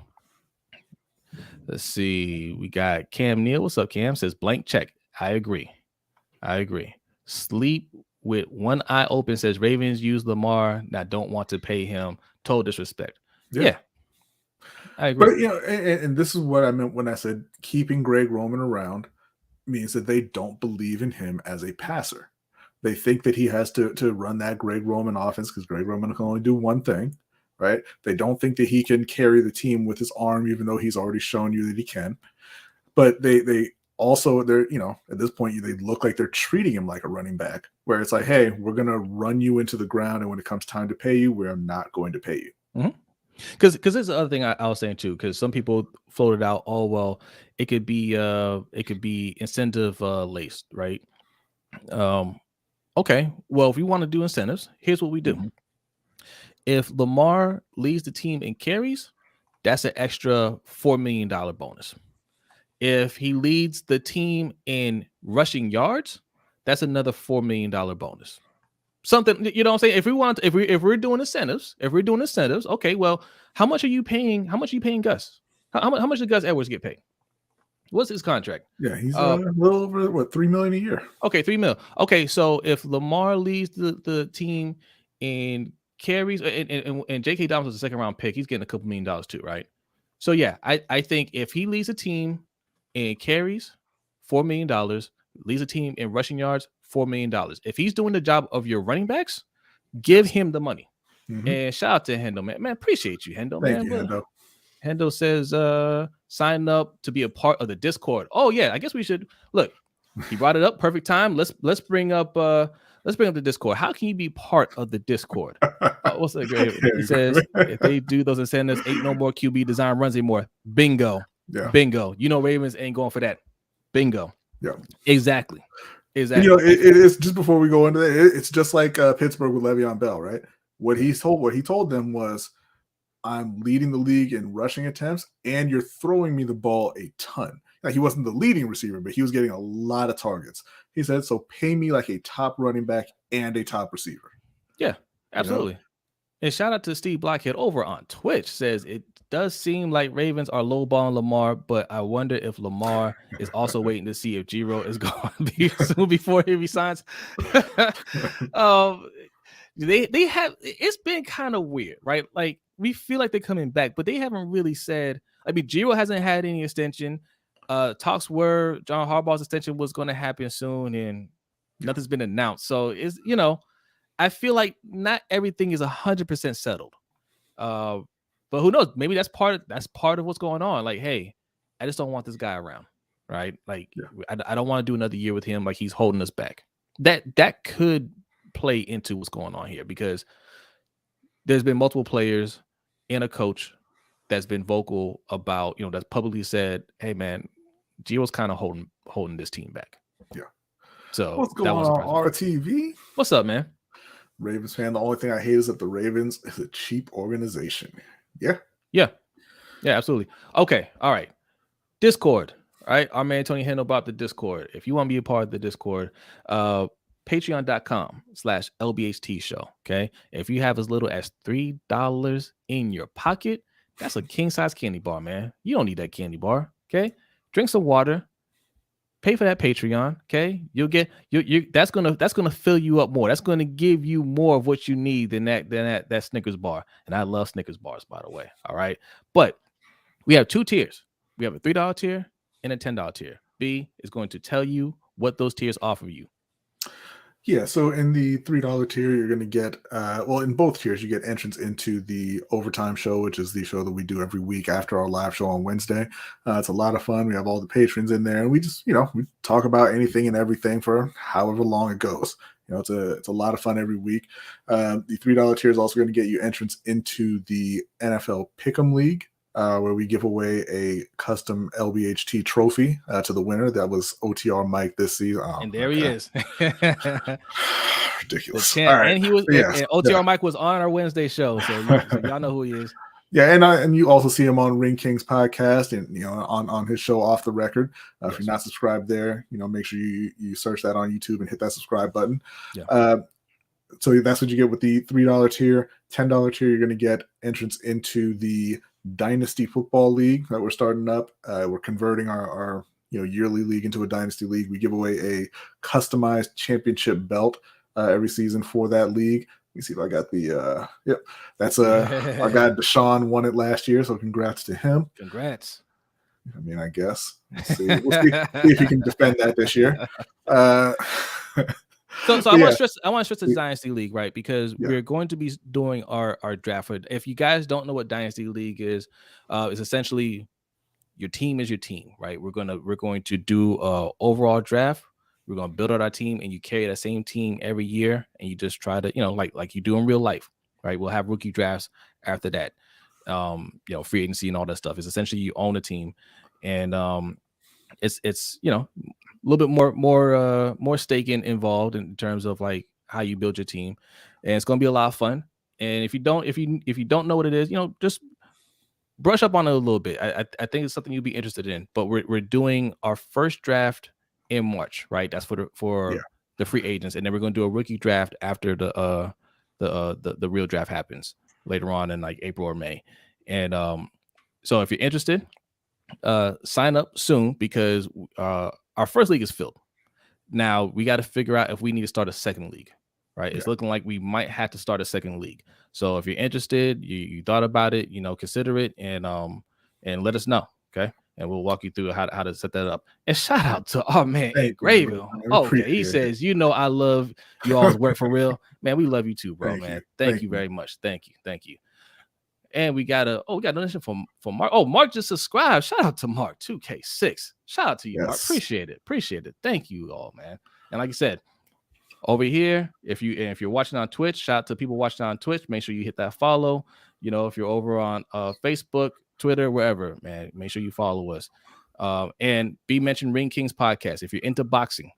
Let's see. We got Cam Neal. What's up, Cam? Says blank check. I agree. Sleep with one eye open. Says Ravens use Lamar. Now don't want to pay him. Total disrespect. Yeah. I agree. But and this is what I meant when I said keeping Greg Roman around means that they don't believe in him as a passer. They think that he has to run that Greg Roman offense because Greg Roman can only do one thing, right? They don't think that he can carry the team with his arm, even though he's already shown you that he can. But they also they're at this point they look like they're treating him like a running back, where it's like, hey, we're gonna run you into the ground, and when it comes time to pay you, we're not going to pay you. Mm-hmm. Because there's the other thing I was saying too. Because some people floated out, oh well, it could be incentive laced, right? Okay, well, if we want to do incentives, here's what we do. Mm-hmm. If Lamar leads the team in carries, that's an extra $4 million bonus. If he leads the team in rushing yards, that's another $4 million bonus. Something, you know what I'm saying? If we're doing incentives, okay, well, how much are you paying Gus? How much did Gus Edwards get paid? What's his contract? Yeah, he's a little over $3 million a year. Okay, $3 million. Okay, so if Lamar leads the team in carries, and J.K. Dobbins was a second round pick, he's getting a couple $1 million too, right? So yeah, I think if he leads a team in carries, $4 million, leads a team in rushing yards, $4 million. If he's doing the job of your running backs, give him the money. Mm-hmm. And shout out to Hendo, man. Man, appreciate you, Hendo. Thank you, Hendo. Hendo says, sign up to be a part of the Discord. Oh yeah, I guess we should look. He brought it up. Perfect time. Let's bring up the Discord. How can you be part of the Discord? What's that great? He says if they do those incentives, ain't no more QB design runs anymore. Bingo. Yeah. Bingo. Ravens ain't going for that. Bingo. Yeah. Exactly. It is just before we go into that. It's just like Pittsburgh with Le'Veon Bell, right? What he told them was, I'm leading the league in rushing attempts, and you're throwing me the ball a ton. Now, he wasn't the leading receiver, but he was getting a lot of targets. He said, so pay me like a top running back and a top receiver. Yeah, absolutely. And shout out to Steve Blockhead over on Twitch. Says it does seem like Ravens are lowballing Lamar, but I wonder if Lamar is also waiting to see if Giro is going to be soon before he resigns. They have, it's been kind of weird, right? Like, we feel like they're coming back, but they haven't really said. I mean, Giro hasn't had any extension. Talks were John Harbaugh's extension was going to happen soon, and nothing's been announced. So it's I feel like not everything is 100% settled. But who knows? Maybe that's part of what's going on. Like, hey, I just don't want this guy around, right? Like, I don't want to do another year with him. Like, he's holding us back. That could play into what's going on here, because there's been multiple players and a coach that's been vocal about, that's publicly said, hey man, Gio's kind of holding this team back. Yeah. So what's going on RTV? What's up, man? Ravens fan. The only thing I hate is that the Ravens is a cheap organization. Yeah. Yeah. Yeah, absolutely. Okay. All right. Discord. All right. Our man Tony Hendo about the Discord. If you want to be a part of the Discord, patreon.com/LBHT show. Okay. If you have as little as $3 in your pocket, that's a king size candy bar, man. You don't need that candy bar. Okay. Drink some water, pay for that Patreon. Okay. You'll get that's gonna fill you up more. That's gonna give you more of what you need than that Snickers bar. And I love Snickers bars, by the way. All right. But we have two tiers. We have a $3 tier and a $10 tier. B is going to tell you what those tiers offer you. Yeah, so in the $3 tier, you're going to get, in both tiers, you get entrance into the Overtime show, which is the show that we do every week after our live show on Wednesday. It's a lot of fun. We have all the patrons in there, and we just, we talk about anything and everything for however long it goes. It's a lot of fun every week. The $3 tier is also going to get you entrance into the NFL Pick'em League, where we give away a custom LBHT trophy to the winner. That was OTR Mike this season. Oh, and there he is. Ridiculous. All right. And he was. And OTR Mike was on our Wednesday show, so y'all know who he is. Yeah, and you also see him on Ring King's podcast and on his show Off the Record. If you're not subscribed there, make sure you search that on YouTube and hit that subscribe button. Yeah. So that's what you get with the $3 tier. $10 tier, you're going to get entrance into the Dynasty Football League that we're starting up. We're converting our yearly league into a Dynasty League. We give away a customized championship belt every season for that league. me see if I got the yep. That's our guy Deshaun won it last year, so congrats to him. Congrats. I mean, I guess we'll see if he can defend that this year. So I want to stress the Dynasty League, right? Because we're going to be doing our draft. If you guys don't know what Dynasty League is, it's essentially your team is your team, right? We're going to do overall draft. We're going to build out our team, and you carry that same team every year, and you just try to, like you do in real life, right? We'll have rookie drafts after that, free agency and all that stuff. It's essentially you own a team, and it's a little bit more staking involved in terms of like how you build your team, and it's going to be a lot of fun. And if you don't know what it is, just brush up on it a little bit. I think it's something you'll be interested in. But we're doing our first draft in March, right? That's for the free agents, and then we're going to do a rookie draft after the real draft happens later on in like April or May. And so if you're interested, sign up soon, because our first league is filled. Now we got to figure out if we need to start a second league, right? It's looking like we might have to start a second league. So if you're interested, you thought about it, consider it, and let us know, okay? And we'll walk you through how to set that up. And shout out to our man Grayville. Okay, he says, I love you all's work for real, man. We love you too, bro, man. Thank you very much. Thank you. And we got a donation from Mark. Oh, Mark just subscribed. Shout out to Mark 2K6. Shout out to you, Mark. Appreciate it. Thank you all, man. And like I said, over here, if you're watching on Twitch, shout out to people watching on Twitch. Make sure you hit that follow. If you're over on Facebook, Twitter, wherever, man, make sure you follow us. And be mentioned Ring Kings Podcast. If you're into boxing,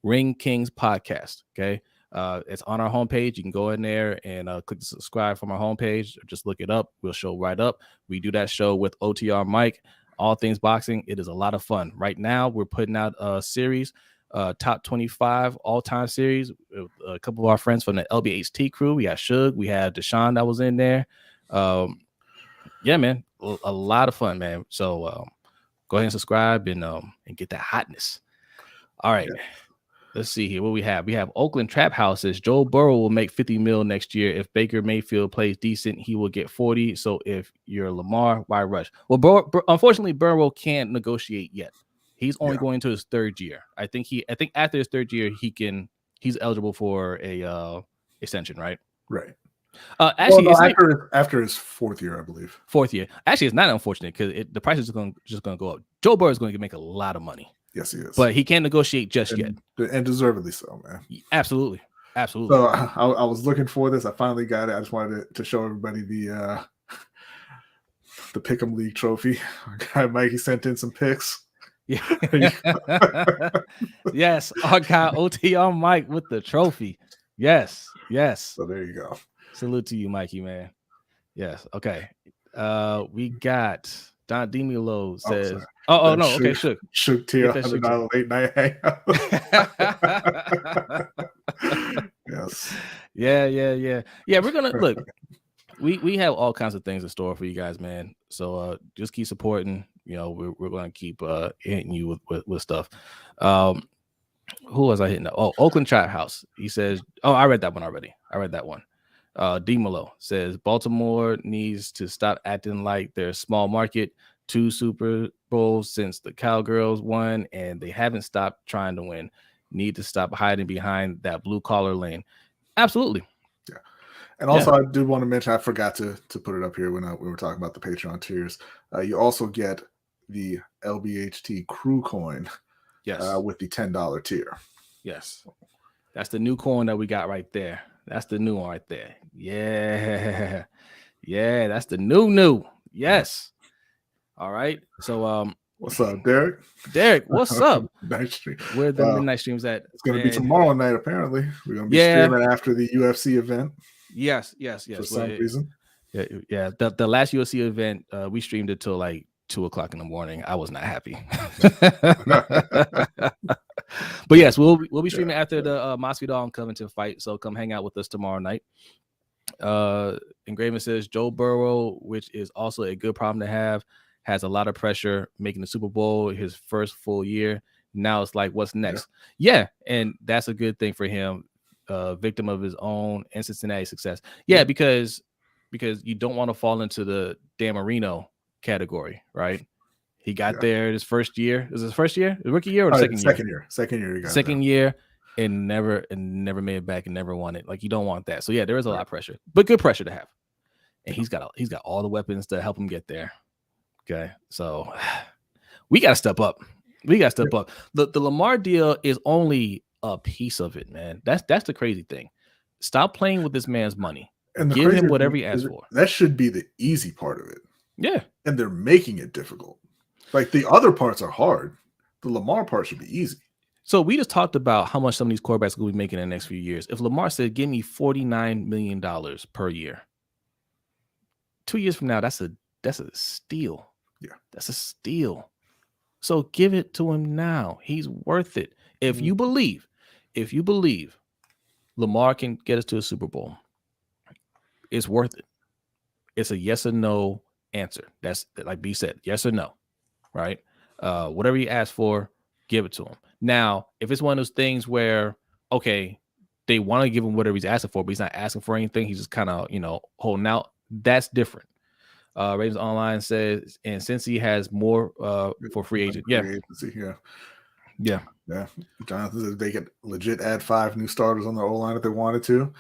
Ring Kings Podcast, okay? It's on our homepage. You can go in there and click the subscribe from our homepage, or just look it up. We'll show right up. We do that show with OTR Mike, all things boxing. It is a lot of fun. Right now, we're putting out a series, top 25 all-time series with a couple of our friends from the LBHT crew. We got Suge, we had Deshaun that was in there. Yeah, man, a lot of fun, man. So go ahead and subscribe and get that hotness. All right. Yeah. Let's see here what we have. We have Oakland Trap Houses. Joe Burrow will make $50 million next year. If Baker Mayfield plays decent, he will get 40. So if you're Lamar, why rush? Well, unfortunately, Burrow can't negotiate yet. He's only going to his third year. I think after his third year, he's eligible for a extension, right? Right. Actually, after his fourth year, I believe. Fourth year. Actually, it's not unfortunate because the price is just going to go up. Joe Burrow is going to make a lot of money. Yes, he is. But he can't negotiate just yet. And deservedly so, man. Absolutely. So I was looking for this. I finally got it. I just wanted to show everybody the Pick'em League trophy. Our guy Mikey sent in some picks. Yeah. Yes. Our guy OTR Mike with the trophy. Yes. So there you go. Salute to you, Mikey, man. Yes. Okay. We got Don DeMilo says, no, okay, Shook tier $100 late night hangout. Yes. Yeah, we're gonna look. We have all kinds of things in store for you guys, man. So just keep supporting. We're gonna keep hitting you with stuff. Who was I hitting? Oh, Oakland Trap House. He says, I read that one already. DeMilo says Baltimore needs to stop acting like they're a small market. 2 Super Bowls since the Cowgirls won, and they haven't stopped trying to win. Need to stop hiding behind that blue collar lane. Absolutely. Yeah. And also, I do want to mention, I forgot to put it up here when we were talking about the Patreon tiers. You also get the LBHT crew coin. Yes. With the $10 tier. Yes. That's the new coin that we got right there. That's the new one right there. Yeah. Yeah, that's the new. Yes. All right. So what's up, Derek? Derek, what's up? Night stream. Where the midnight streams at? It's gonna be tomorrow night, apparently. We're gonna be streaming after the UFC event. Yes. For some reason. Yeah. The last UFC event, we streamed it till like 2:00 in the morning. I was not happy. But yes, we'll be streaming after the Masvidal and Covington fight. So come hang out with us tomorrow night. Engraven says Joe Burrow, which is also a good problem to have, has a lot of pressure making the Super Bowl his first full year. Now it's like, what's next? Yeah, and that's a good thing for him. victim of his own in Cincinnati success. Yeah, because you don't want to fall into the Dan Marino category, right? He got there his first year. Is his first year? The rookie year or the second year? Second year. He got second year, and never made it back and never won it. Like, you don't want that. So yeah, there is a lot of pressure, but good pressure to have. And he's got all the weapons to help him get there. Okay, so we got to step up. The Lamar deal is only a piece of it, man. That's the crazy thing. Stop playing with this man's money and give him whatever he asks for. That should be the easy part of it. Yeah, and they're making it difficult. Like, the other parts are hard. The Lamar part should be easy. So we just talked about how much some of these quarterbacks will be making in the next few years. If Lamar said, "Give me $49 million per year," 2 years from now, that's a steal. Yeah, that's a steal. So give it to him now. He's worth it. If you believe Lamar can get us to a Super Bowl, it's worth it. It's a yes or no answer. That's, like B said, yes or no, right? Whatever he asks for, give it to him. Now, if it's one of those things where, okay, they want to give him whatever he's asking for, but he's not asking for anything, he's just kind of, holding out, that's different. Ravens Online says, and since he has more for free agent. Yeah. Jonathan says they could legit add 5 new starters on their O-line if they wanted to.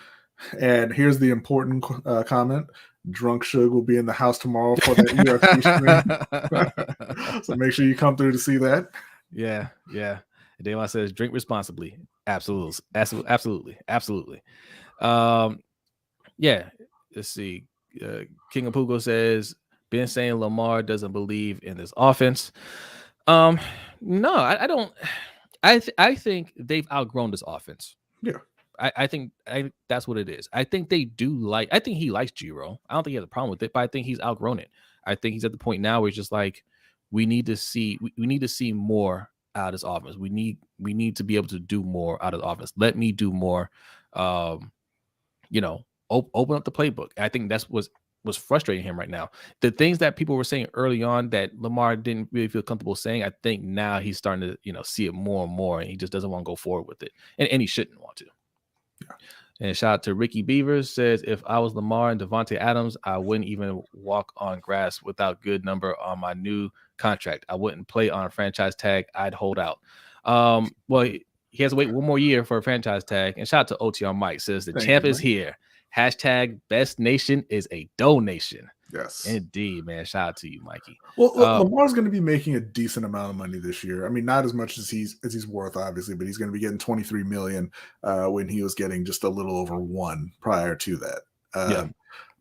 And here's the important comment. Drunk Suge will be in the house tomorrow for the UFC stream. So make sure you come through to see that. Yeah. Daymon says, drink responsibly. Absolutely. Yeah. Let's see. King of Pugo says, been saying Lamar doesn't believe in this offense. No, I don't. I think they've outgrown this offense. Yeah. I think that's what it is. I think they do I think he likes Giro. I don't think he has a problem with it, but I think he's outgrown it. I think he's at the point now where it's just like, we need to see more out of this offense. We need to be able to do more out of the offense. Let me do more. Open up the playbook. I think that's was frustrating him right now. The things that people were saying early on that Lamar didn't really feel comfortable saying, I think now he's starting to see it more and more, and he just doesn't want to go forward with it, and he shouldn't want to. Yeah. And shout out to Ricky Beavers, says, if I was Lamar and Devontae Adams, I wouldn't even walk on grass without good number on my new contract. I wouldn't play on a franchise tag. I'd hold out. Well, he has to wait one more year for a franchise tag. And shout out to OTR Mike, says the champ is here. Hashtag best nation is a donation. Yes, indeed, man. Shout out to you, Mikey. Well, Lamar's going to be making a decent amount of money this year. I mean, not as much as he's worth, obviously, but he's going to be getting $23 million when he was getting just a little over $1 million prior to that.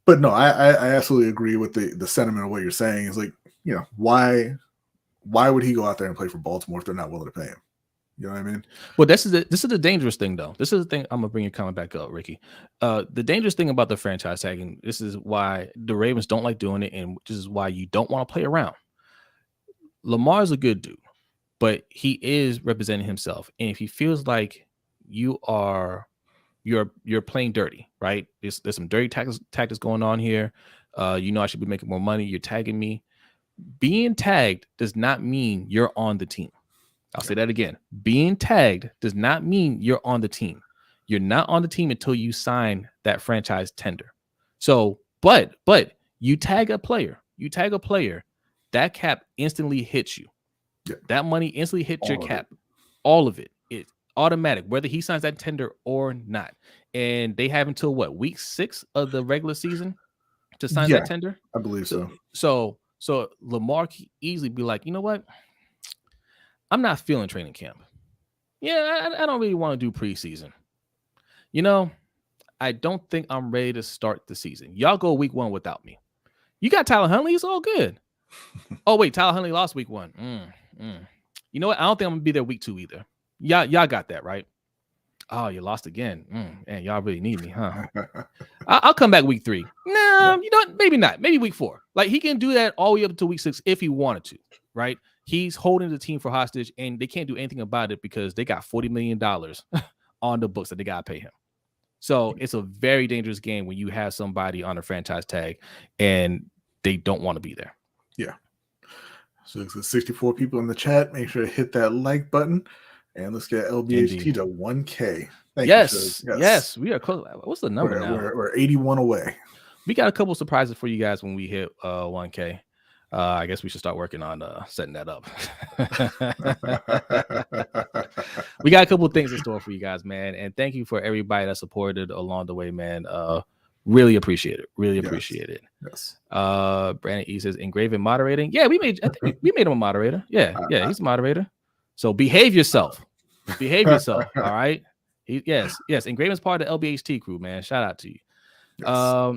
But no, I absolutely agree with the sentiment of what you're saying. Is like, why would he go out there and play for Baltimore if they're not willing to pay him? You know what I mean? Well, this is the dangerous thing, though. This is the thing. I'm gonna bring your comment back up, Ricky. The dangerous thing about the franchise tagging, this is why the Ravens don't like doing it, and this is why you don't want to play around. Lamar's a good dude, but he is representing himself, and if he feels like you're playing dirty, right? There's some dirty tactics going on here. I should be making more money. You're tagging me. Being tagged does not mean you're on the team. I'll say that again. Being tagged does not mean you're on the team. You're not on the team until you sign that franchise tender. So, but you tag a player, that cap instantly hits you. Yeah. That money instantly hits your cap. All of it. It's automatic, whether he signs that tender or not. And they have until week 6 of the regular season to sign that tender? I believe so. So Lamar can easily be like, you know what? I'm not feeling training camp. Yeah, I don't really want to do preseason. I don't think I'm ready to start the season. Y'all go week 1 without me. You got Tyler Huntley. It's all good. Oh, wait. Tyler Huntley lost week 1. You know what? I don't think I'm going to be there week 2 either. Y'all got that, right? Oh, you lost again. Man, y'all really need me, huh? I'll come back week 3. No, maybe not. Maybe week 4. Like, he can do that all the way up to week 6 if he wanted to, right? He's holding the team for hostage, and they can't do anything about it because they got $40 million on the books that they got to pay him. So it's a very dangerous game when you have somebody on a franchise tag and they don't want to be there. Yeah. So it's 64 people in the chat. Make sure to hit that like button, and let's get LBHT to 1K. Yes, we are close. What's the number now? We're 81 away. We got a couple surprises for you guys when we hit 1K. I guess we should start working on setting that up. We got a couple things in store for you guys, man. And thank you for everybody that supported along the way, man. Really appreciate it. Really appreciate it. Yes. Brandon E says engraving moderating. Yeah, we made him a moderator. Yeah, he's a moderator. So behave yourself. Behave yourself. All right. Yes. Engraving's part of the LBHT crew, man. Shout out to you. Yes.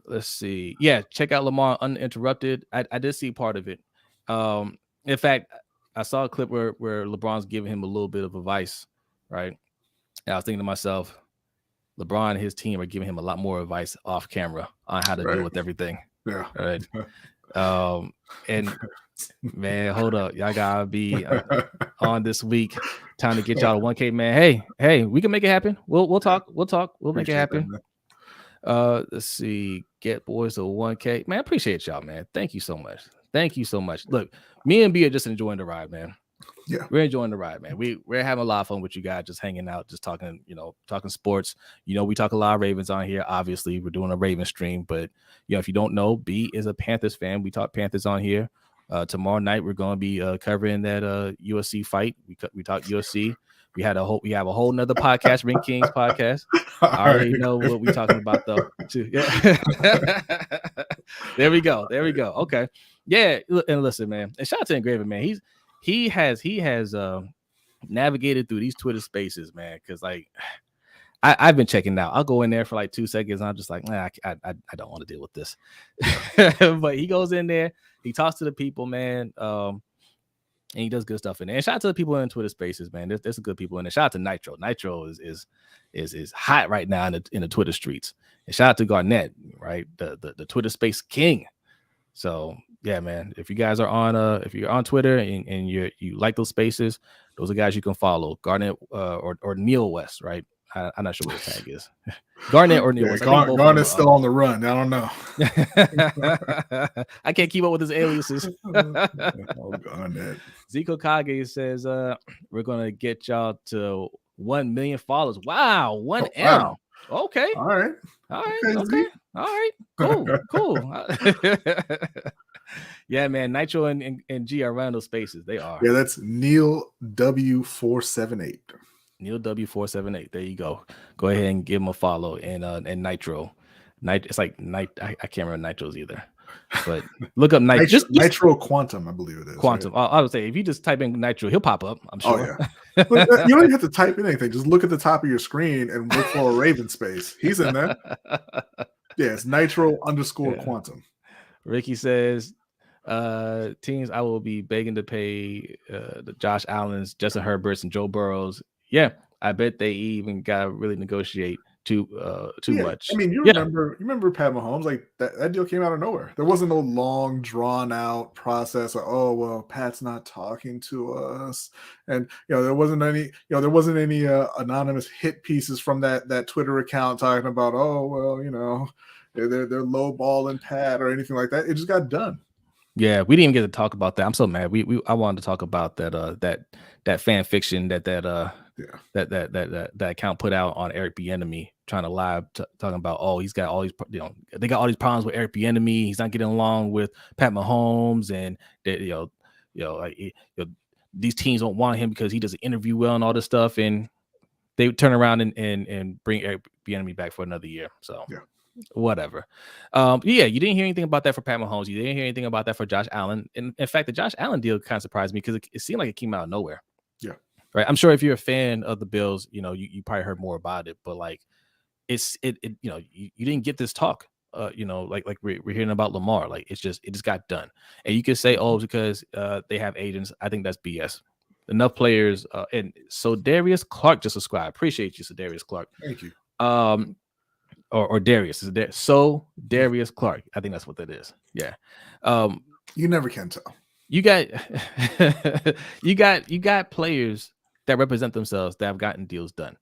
Let's see. Yeah, check out Lamar Uninterrupted. I did see part of it. In fact, I saw a clip where LeBron's giving him a little bit of advice, right? And I was thinking to myself, LeBron and his team are giving him a lot more advice off camera on how to deal with everything. Yeah. Right. And man, hold up. Y'all gotta be on this week. Time to get y'all to 1K, man. Hey, we can make it happen. We'll talk. We'll make it happen. Let's see. Get boys to 1K. Man, I appreciate y'all, man. Thank you so much. Look, me and B are just enjoying the ride, man. Yeah, we're enjoying the ride, man. We're having a lot of fun with you guys, just hanging out, just talking, talking sports. We talk a lot of Ravens on here. Obviously, we're doing a Ravens stream, but if you don't know, B is a Panthers fan. We talk Panthers on here. Tomorrow night we're going to be covering that USC fight. We talk USC. We have a whole nother podcast, Ring Kings podcast. I already know what we're talking about though. Too. Yeah. There we go. Okay. Yeah. And listen, man. And shout out to Engraver, man. He has navigated through these Twitter spaces, man. Cause like I've been checking out. I'll go in there for like 2 seconds. And I'm just like, I don't want to deal with this. But he goes in there, he talks to the people, man. And he does good stuff in there. And shout out to the people in Twitter spaces, man. There's some good people in there. Shout out to Nitro. Nitro is hot right now in the Twitter streets. And shout out to Garnett, right? The Twitter space king. So yeah, man. If you guys are on if you're on Twitter and you like those spaces, those are guys you can follow. Garnett or Neil West, right? I'm not sure what his tag is. Garnett or Neil West. Garnett's still on the run. I don't know. I can't keep up with his aliases. Garnett. Zico Kage says we're gonna get y'all to 1 million followers. Wow, 1M. Wow. Okay. All right. Okay. All right. Cool. Yeah, man. Nitro and G are around those spaces. They are. Yeah, that's Neil W478. Neil W478. There you go. Go ahead and give him a follow. And Nitro. It's like I can't remember Nitro's either. But look up Nitro. Just Nitro Quantum, I believe it is. Quantum. Right? I would say if you just type in Nitro, he'll pop up. I'm sure. Oh, yeah. You don't even have to type in anything. Just look at the top of your screen and look for a Raven space. He's in there. Yeah, it's Nitro _Quantum. Ricky says, teams, I will be begging to pay the Josh Allens, Justin Herberts, and Joe Burrows. Yeah, I bet they even got to really negotiate too much. I mean, you remember Pat Mahomes, like that deal came out of nowhere. There wasn't no long drawn out process of, oh well, Pat's not talking to us, and there wasn't any anonymous hit pieces from that Twitter account talking about, oh well, they're lowballing Pat or anything like that. It just got done. Yeah, we didn't even get to talk about that. I'm so mad. I wanted to talk about that fan fiction that account put out on Eric Bieniemy, trying to lie, talking about, oh, he's got all these, they got all these problems with Eric Bieniemy. He's not getting along with Pat Mahomes, and these teams don't want him because he doesn't interview well and all this stuff. And they turn around and bring Eric Bieniemy back for another year. So yeah. Whatever. You didn't hear anything about that for Pat Mahomes. You didn't hear anything about that for Josh Allen. And in fact, the Josh Allen deal kind of surprised me because it seemed like it came out of nowhere. Yeah. Right. I'm sure if you're a fan of the Bills, you probably heard more about it. But like, you didn't get this talk. Like we're hearing about Lamar. Like it just got done. And you could say, oh, it's because they have agents. I think that's BS. Enough players. And so Darius Clark just subscribed. Appreciate you, so Darius Clark. Thank you. Or Darius is there. So Darius Clark. I think that's what that is. Yeah. You never can tell. You got you got players that represent themselves that have gotten deals done.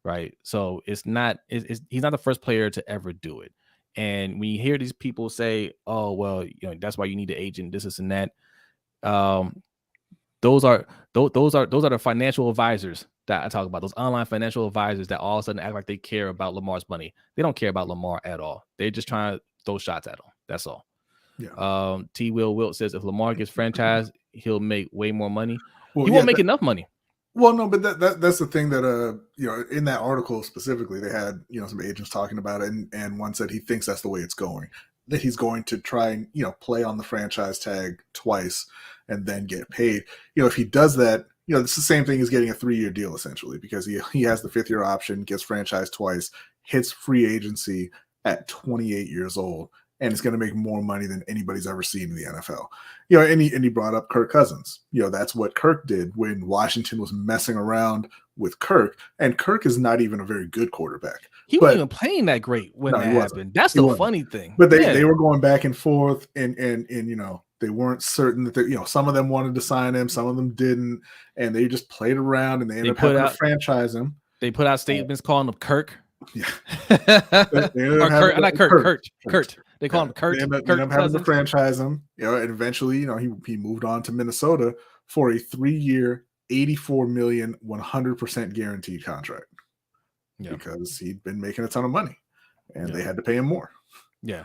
Right. So he's not the first player to ever do it. And when you hear these people say, oh, well, that's why you need an agent, this and that. Those are the financial advisors that I talk about, those online financial advisors that all of a sudden act like they care about Lamar's money. They don't care about Lamar at all. They're just trying to throw shots at him. That's all. Yeah. T. Will Wilt says if Lamar gets franchised, he'll make way more money. Well, he won't make enough money. Well, no, but that's the thing that in that article specifically, they had some agents talking about it, and one said he thinks that's the way it's going. That he's going to try and play on the franchise tag twice and then get paid. If he does that, it's the same thing as getting a 3-year deal essentially, because he has the 5th-year option, gets franchised twice, hits free agency at 28 years old, and it's going to make more money than anybody's ever seen in the NFL. And he brought up Kirk Cousins. That's what Kirk did when Washington was messing around with Kirk, and Kirk is not even a very good quarterback. He wasn't even playing that great when that happened. That's the funny thing. But they were going back and forth, and they weren't certain that some of them wanted to sign him, some of them didn't, and they just played around, and they ended up having to franchise him. They put out statements calling him Kirk. Yeah. Or Kurt, not Kurt. They call him Kurt. They ended up having to franchise him. And eventually, he moved on to Minnesota for a 3-year, $84 million, 100% guaranteed contract. Yeah. Because he'd been making a ton of money, and they had to pay him more. Yeah.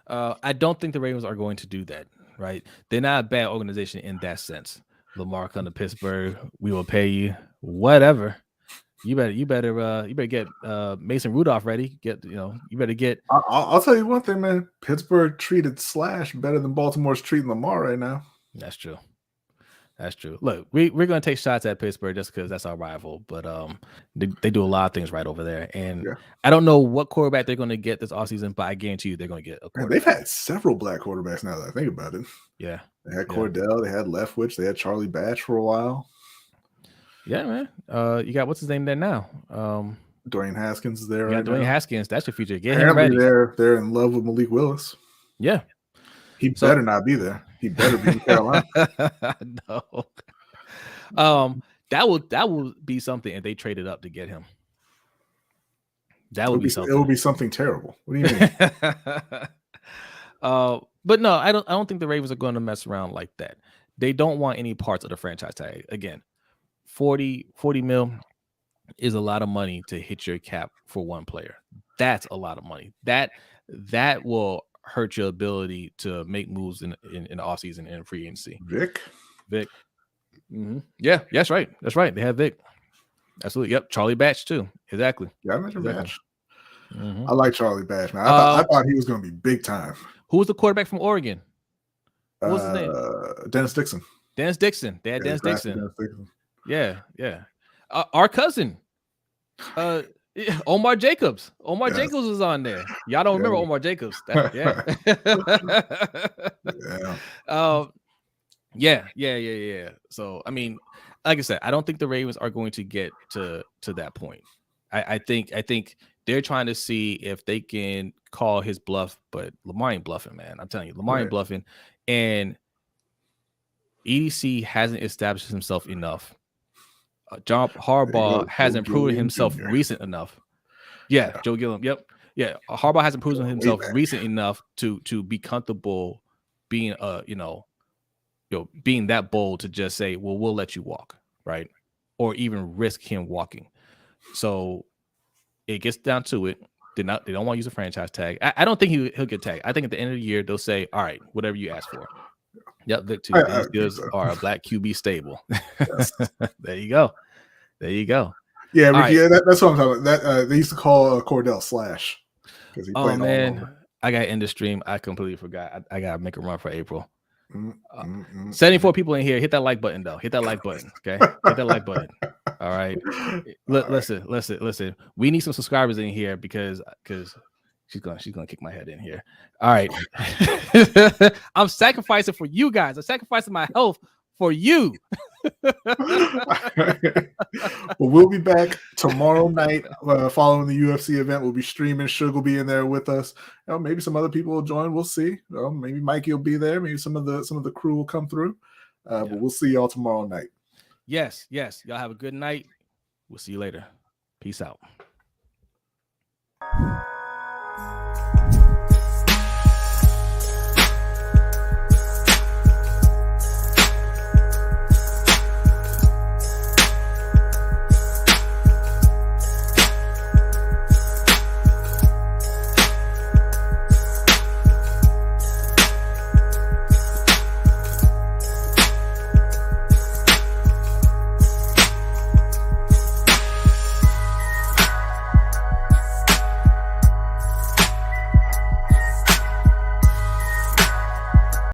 I don't think the Ravens are going to do that, right? They're not a bad organization in that sense. Lamar come to Pittsburgh, we will pay you whatever. You better get Mason Rudolph ready. You better get. I'll tell you one thing, man. Pittsburgh treated Slash better than Baltimore's treating Lamar right now. That's true. Look, we're gonna take shots at Pittsburgh just because that's our rival, but they do a lot of things right over there, and I don't know what quarterback they're gonna get this offseason, but I guarantee you they're gonna get a quarterback. Man, they've had several black quarterbacks now that I think about it. Yeah, they had Cordell, they had Leftwich, they had Charlie Batch for a while. Yeah, man. You got what's his name there now? Dwayne Haskins is there. Yeah, right Dwayne Haskins. That's your future. Get him ready. They're in love with Malik Willis. Yeah, he better not be there. He better be in Carolina. No. That will be something if they traded up to get him. That would be something. It would be something terrible. What do you mean? But no, I don't think the Ravens are going to mess around like that. They don't want any parts of the franchise tag. Again, 40 mil is a lot of money to hit your cap for one player. That's a lot of money. That will hurt your ability to make moves in the offseason and free agency. Vic. Mm-hmm. Yeah, that's right. They have Vic. Absolutely. Yep. Charlie Batch too. Exactly. Yeah, I mentioned Batch. Mm-hmm. I like Charlie Batch, man. I thought he was going to be big time. Who was the quarterback from Oregon? What was his name? Dennis Dixon. They had Dennis Dixon. Yeah. Our cousin, Omar Jacobs. Jacobs was on there. Y'all don't remember Omar Jacobs? Yeah. Yeah. So, I mean, like I said, I don't think the Ravens are going to get to that point. I think they're trying to see if they can call his bluff, but Lamar ain't bluffing, man. I'm telling you, Lamar ain't bluffing. And EDC hasn't established himself enough. John Harbaugh hasn't proven himself recent enough. Yeah, Joe Gilliam. Yep. Yeah, Harbaugh hasn't proven himself recent enough to be comfortable being being that bold to just say, well, we'll let you walk, right? Or even risk him walking. So it gets down to it. They don't want to use a franchise tag. I don't think he'll get tagged. I think at the end of the year they'll say, all right, whatever you ask for. Yep, Vic too. These deals are a black QB stable. Yes. There you go. Yeah, Ricky, that's what I'm talking about. They used to call Cordell Slash. Oh man, I got in the stream. I completely forgot. I gotta make a run for April. 74 people in here. Hit that like button though. Hit that like button. Okay, hit that like button. All right. Listen. We need some subscribers in here because she's gonna kick my head in here. All right. I'm sacrificing for you guys. I'm sacrificing my health for you. Well, we'll be back tomorrow night following the UFC event. We'll be streaming. Suge will be in there with us. Maybe some other people will join. We'll see. Maybe Mikey will be there. Maybe some of the crew will come through. But we'll see y'all tomorrow night. Yes. Y'all have a good night. We'll see you later. Peace out.